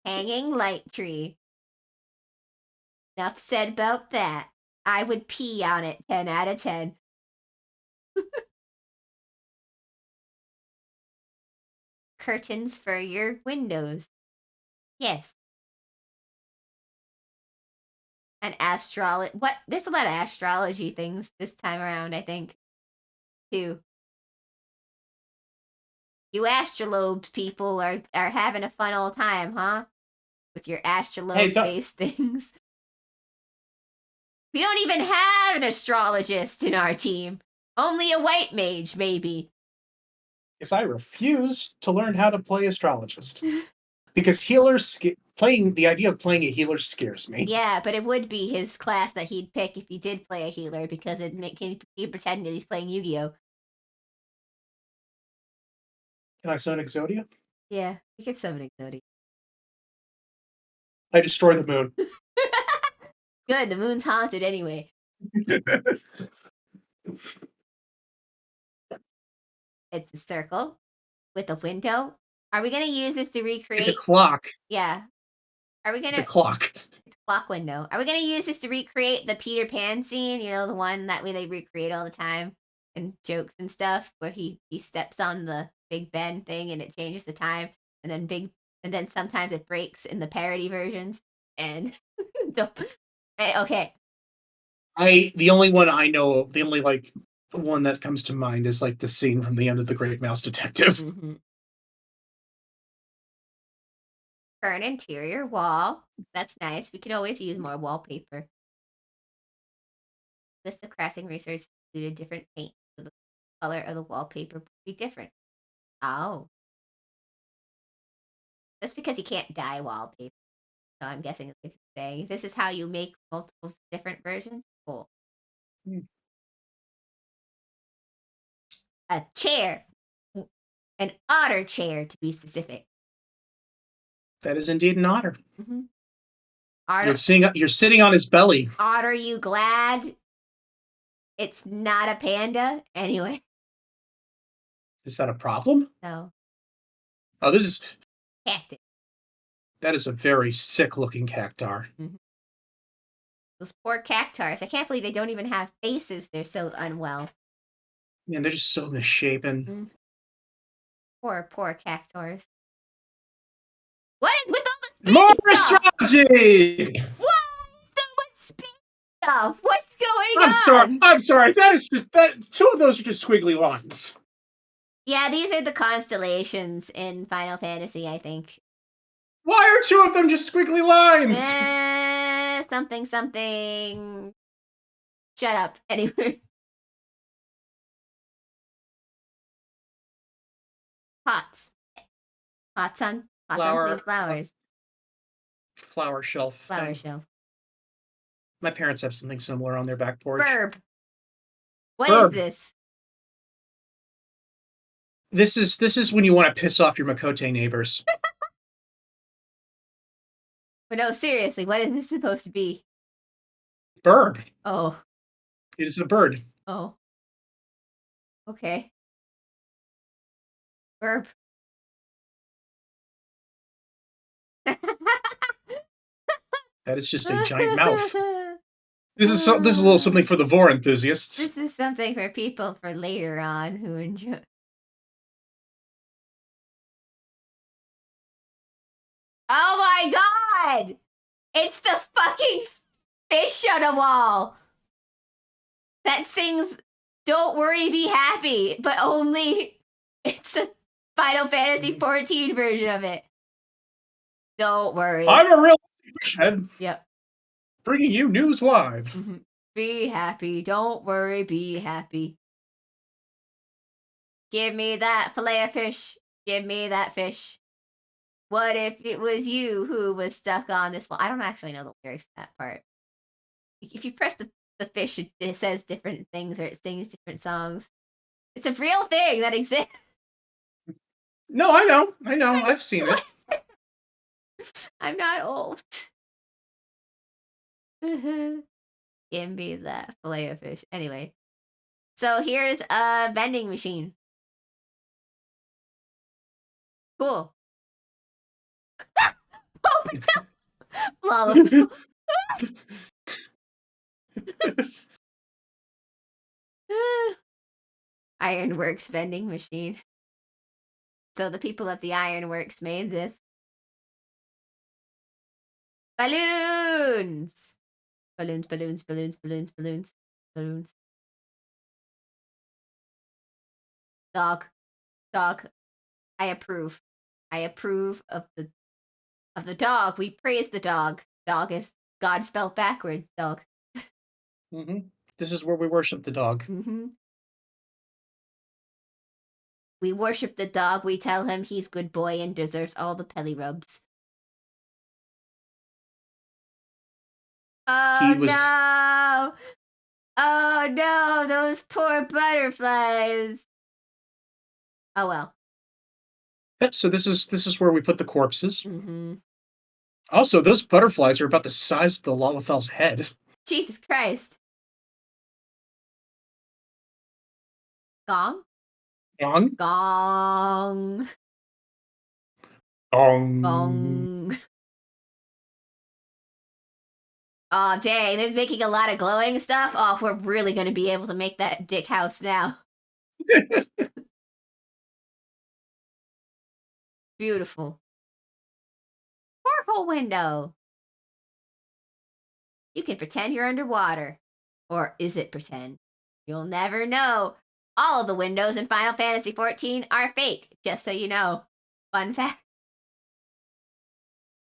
Hanging light tree. Enough said about that. I would pee on it 10 out of 10. Curtains for your windows. Yes. And astrology. What? There's a lot of astrology things this time around, I think, too. You astrolobes people are having a fun old time, huh? With your astrolabe-based things. We don't even have an astrologist in our team. Only a white mage, maybe. Yes, I refuse to learn how to play astrologist. Because healers the idea of playing a healer scares me. Yeah, but it would be his class that he'd pick if he did play a healer, because he pretend that he's playing Yu-Gi-Oh. Can I summon Exodia? Yeah, he could summon Exodia. I destroy the moon. Good, the moon's haunted anyway. It's a circle with a window. Are we gonna use this to recreate? It's a clock. Yeah. Are we gonna? It's a clock. It's a clock window. Are we gonna use this to recreate the Peter Pan scene? You know, the one that they recreate all the time in jokes and stuff, where he steps on the Big Ben thing and it changes the time, and then sometimes it breaks in the parody versions. And okay. The only one I know, the only one that comes to mind is the scene from the end of The Great Mouse Detective. Mm-hmm. For an interior wall. That's nice. We could always use more wallpaper. List of crafting resources included different paint, so the color of the wallpaper would be different. Oh. That's because you can't dye wallpaper. So I'm guessing if you say this is how you make multiple different versions. Cool. A chair. An otter chair, to be specific. That is indeed an otter. Mm-hmm. You're sitting on his belly. Otter, you glad it's not a panda? Anyway. Is that a problem? No. Oh, this is cactus. That is a very sick-looking cactar. Mm-hmm. Those poor cactars. I can't believe they don't even have faces. They're so unwell. Man, they're just so misshapen. Mm-hmm. Poor cactars. What is with all the space More stuff? astrology! What? So much space stuff. What's going on? I'm sorry. That is just two of those are just squiggly lines. Yeah, these are the constellations in Final Fantasy, I think. Why are two of them just squiggly lines? Something. Shut up. Anyway. Pots. Pots on flowers. Flower shelf. Flower shelf. My parents have something similar on their back porch. Burb. What is this? This is when you want to piss off your Makote neighbors. But no, seriously, what is this supposed to be? Bird. Oh. It is a bird. Oh. Okay. Burp. That is just a giant mouth. This is a little something for the vor enthusiasts. This is something for people for later on who enjoy. Oh my god! It's the fucking fish on a wall that sings "Don't Worry, Be Happy," but only it's the Final Fantasy 14 version of it. Don't worry. I'm a real fish head. Yep. Bringing you news live. Mm-hmm. Be happy. Don't worry. Be happy. Give me that fillet of fish. Give me that fish. What if it was you who was stuck on this wall? I don't actually know the lyrics to that part. If you press the fish, it says different things or it sings different songs. It's a real thing that exists. No, I know. I've seen it. I'm not old. Give me that fillet of fish. Anyway. So here's a vending machine. Cool. Oh, Lalafell. Ironworks vending machine. So the people of the Ironworks made this. Balloons! Balloons, balloons, balloons, balloons, balloons, balloons. Dog. Dog. I approve. I approve of the dog. We praise the dog. Dog is God spelled backwards, dog. This is where we worship the dog. We worship the dog. We tell him he's good boy and deserves all the pelly rubs. Oh no! Oh no, those poor butterflies. Oh well. Yep, so this is where we put the corpses. Mm-hmm. Also, those butterflies are about the size of the Lalafell's head. Jesus Christ. Gong? Gong? Gong. Gong. Gong. Oh, dang, they're making a lot of glowing stuff. Oh, we're really going to be able to make that dick house now. Beautiful. Porthole window. You can pretend you're underwater. Or is it pretend? You'll never know. All of the windows in Final Fantasy XIV are fake, just so you know. Fun fact.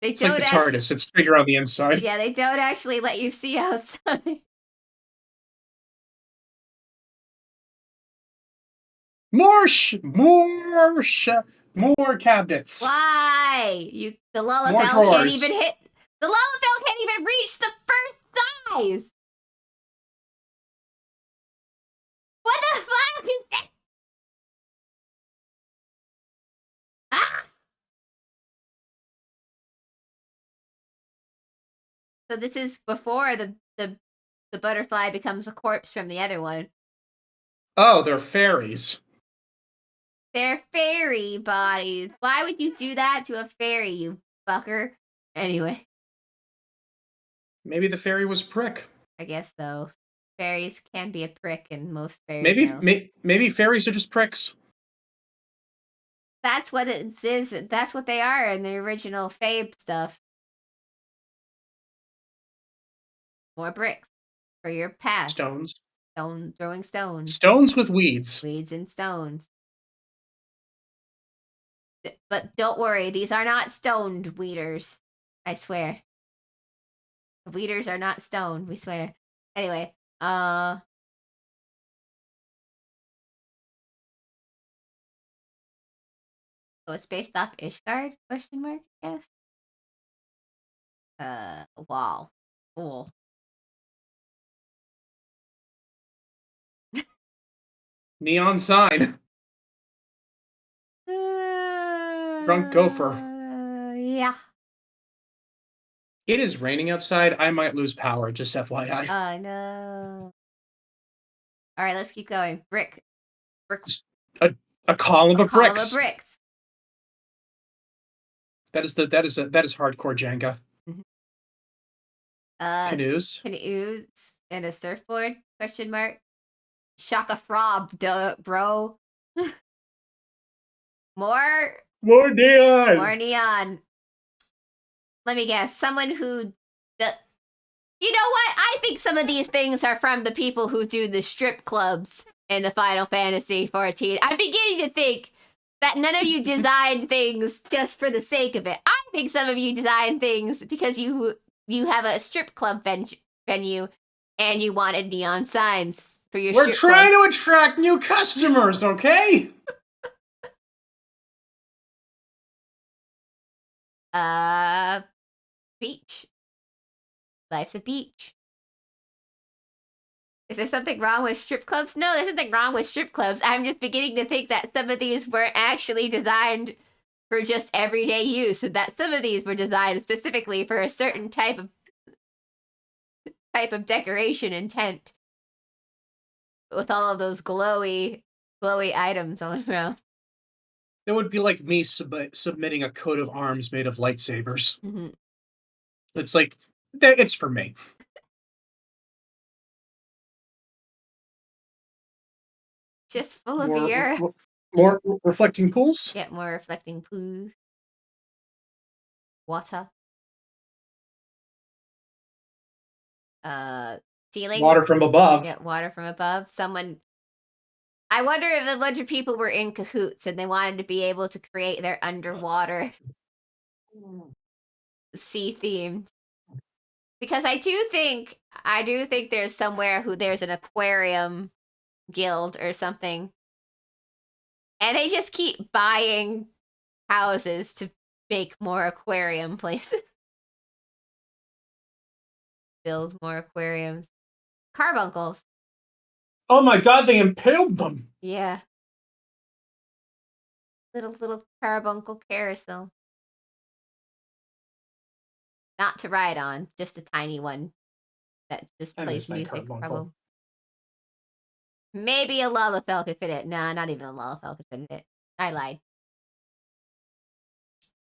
It's like the TARDIS. It's bigger on the inside. Yeah, they don't actually let you see outside. More cabinets. Why? The Lalafell can't even hit. The Lalafell can't even reach the first size. What the fuck is that? Ah! So this is before the butterfly becomes a corpse from the other one. Oh, they're fairies. They're fairy bodies. Why would you do that to a fairy, you fucker? Anyway. Maybe the fairy was a prick. I guess so. Fairies can be a prick in most fairy tales. Maybe fairies are just pricks. That's what it is. That's what they are in the original Fabe stuff. More bricks for your path. Stones. Throwing stones. Stones with weeds. Weeds and stones. But don't worry, these are not stoned weeders. I swear. Weeders are not stoned, we swear. Anyway, so it's based off Ishgard? Question mark, yes. Wow. Cool. Neon sign. Drunk gopher. Yeah. It is raining outside. I might lose power, just FYI. Oh no. Alright, let's keep going. Brick. A column of bricks. Column of bricks. That is hardcore Jenga. Canoes. Canoes and a surfboard? Question mark. Shaka frob, duh, bro. More neon. More neon. Let me guess. Someone who... You know what? I think some of these things are from the people who do the strip clubs in the Final Fantasy XIV. I'm beginning to think that none of you designed things just for the sake of it. I think some of you designed things because you have a strip club venue and you wanted neon signs for your strip club. We're trying to attract new customers, okay? Beach. Life's a beach. Is there something wrong with strip clubs? No, there's nothing wrong with strip clubs. I'm just beginning to think that some of these were actually designed for just everyday use, and that some of these were designed specifically for a certain type of decoration intent. with all of those glowy items on around. It would be like me submitting a coat of arms made of lightsabers. Mm-hmm. It's like, it's for me. Just full of More, beer. more reflecting pools. Get more reflecting pools. Water. Ceiling. Water from above. Yeah, water from above. I wonder if a bunch of people were in cahoots and they wanted to be able to create their underwater sea themed. Because I do think there's somewhere there's an aquarium guild or something. And they just keep buying houses to make more aquarium places. Build more aquariums. Carbuncles. Oh my god, they impaled them. Yeah. Little carbuncle carousel. Not to ride on, just a tiny one that just plays music from them. Maybe a Lalafell could fit it. Nah, not even a Lalafell could fit it. I lied.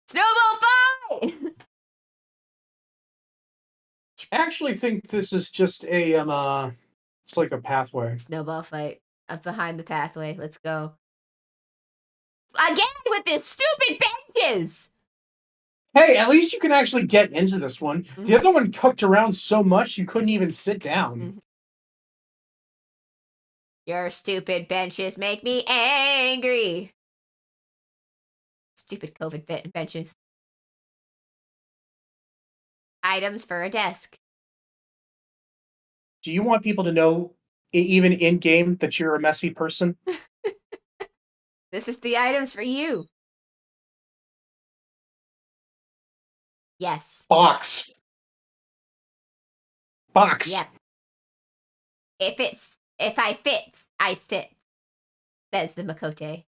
Snowball fight! I actually think this is just a it's like a pathway. Snowball fight. Up behind the pathway. Let's go. Again with this stupid benches! Hey, at least you can actually get into this one. Mm-hmm. The other one cooked around so much you couldn't even sit down. Mm-hmm. Your stupid benches make me angry. Stupid COVID benches. Items for a desk. Do you want people to know, even in game, that you're a messy person? This is the items for you. Yes. Box. Yeah. If I fit, I sit, says the Makote.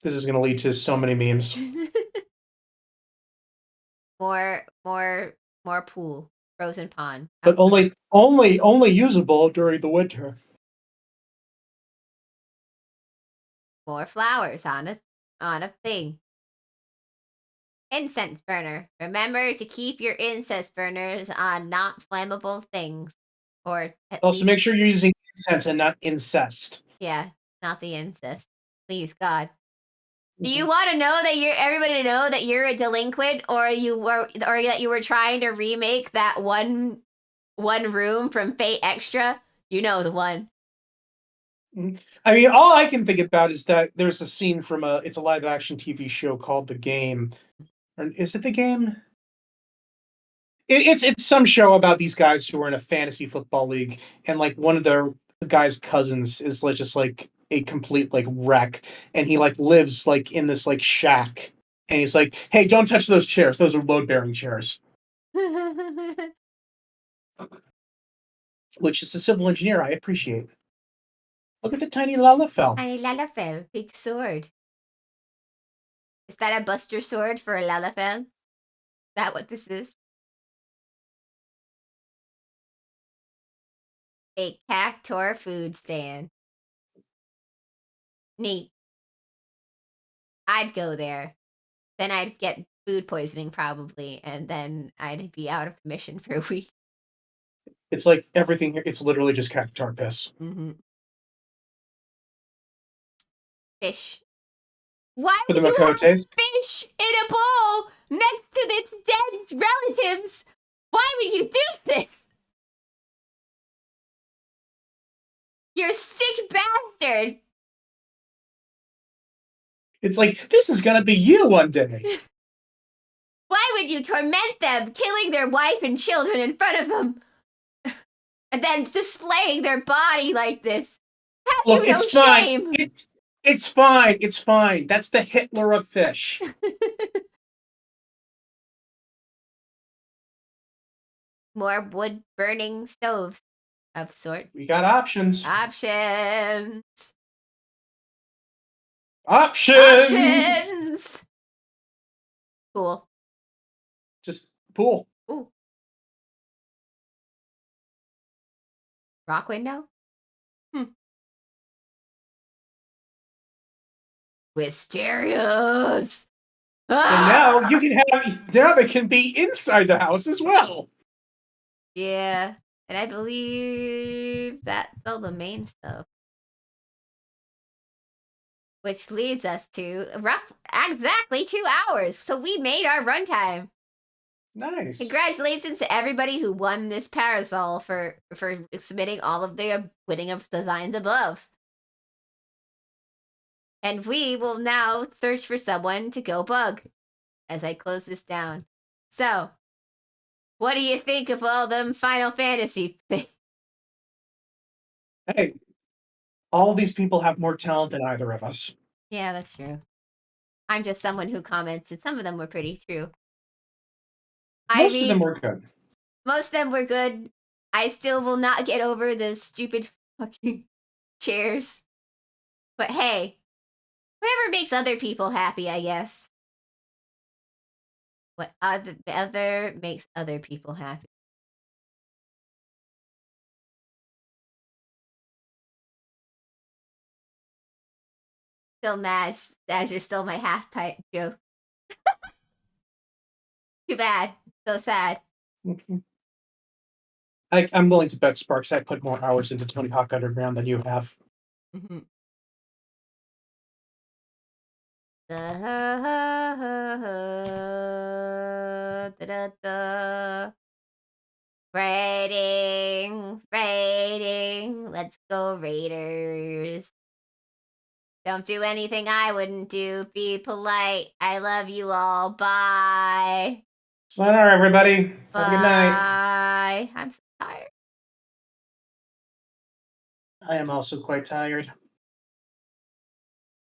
This is going to lead to so many memes. more pool, frozen pond. But only usable during the winter. More flowers on a thing. Incense burner. Remember to keep your incense burners on not flammable things. Or also make sure you're using incense and not incest. Yeah, not the incest. Please, God. Do you want to know that everybody to know that you're a delinquent, or that you were trying to remake that one room from Fate Extra? You know the one. I mean, all I can think about is that there's a scene from it's a live action TV show called The Game. Or is it The Game? It's some show about these guys who are in a fantasy football league, and like one of the guy's cousins is like just like a complete like wreck, and he like lives like in this like shack, and he's like, "Hey, don't touch those chairs. Those are load bearing chairs." Which is a civil engineer I appreciate. Look at the tiny Lalafell. Tiny Lalafell, big sword. Is that a Buster sword for a Lalafell? Is that what this is? A Cactuar food stand. Neat. I'd go there. Then I'd get food poisoning probably, and then I'd be out of commission for a week. It's like everything here. It's literally just Cactuar piss. Mm-hmm. Fish. Why for the would you have Makotes. fish in a bowl next to its dead relatives? Why would you do this? You're a sick bastard. It's like, this is gonna be you one day. Why would you torment them, killing their wife and children in front of them? And then displaying their body like this? Have Look, you no it's fine. shame? It's fine. It's fine. That's the Hitler of fish. More wood-burning stoves of sorts. We got options. Options. Options. Cool. Just pool. Ooh. Rock window? Wisterians! So Ah! now you can have now they can be inside the house as well. Yeah, and I believe that's all the main stuff. Which leads us to exactly 2 hours. So we made our runtime. Nice. Congratulations to everybody who won this parasol for submitting all of their winning of designs above. And we will now search for someone to go bug as I close this down. So, what do you think of all them Final Fantasy things? Hey, all these people have more talent than either of us. Yeah, that's true. I'm just someone who comments, and some of them were pretty true. Most of them were good. Most of them were good. I still will not get over those stupid fucking chairs. But hey, whatever makes other people happy, I guess. What other makes other people happy. Still mad as you're still my half pipe joke. Too bad. So sad. I'm willing to bet Sparks I put more hours into Tony Hawk Underground than you have. Mm-hmm. Raiding. Let's go Raiders. Don't do anything I wouldn't do. Be polite. I love you all. Bye. Sayonara, everybody. Bye. Have a good night. Bye. I'm so tired. I am also quite tired.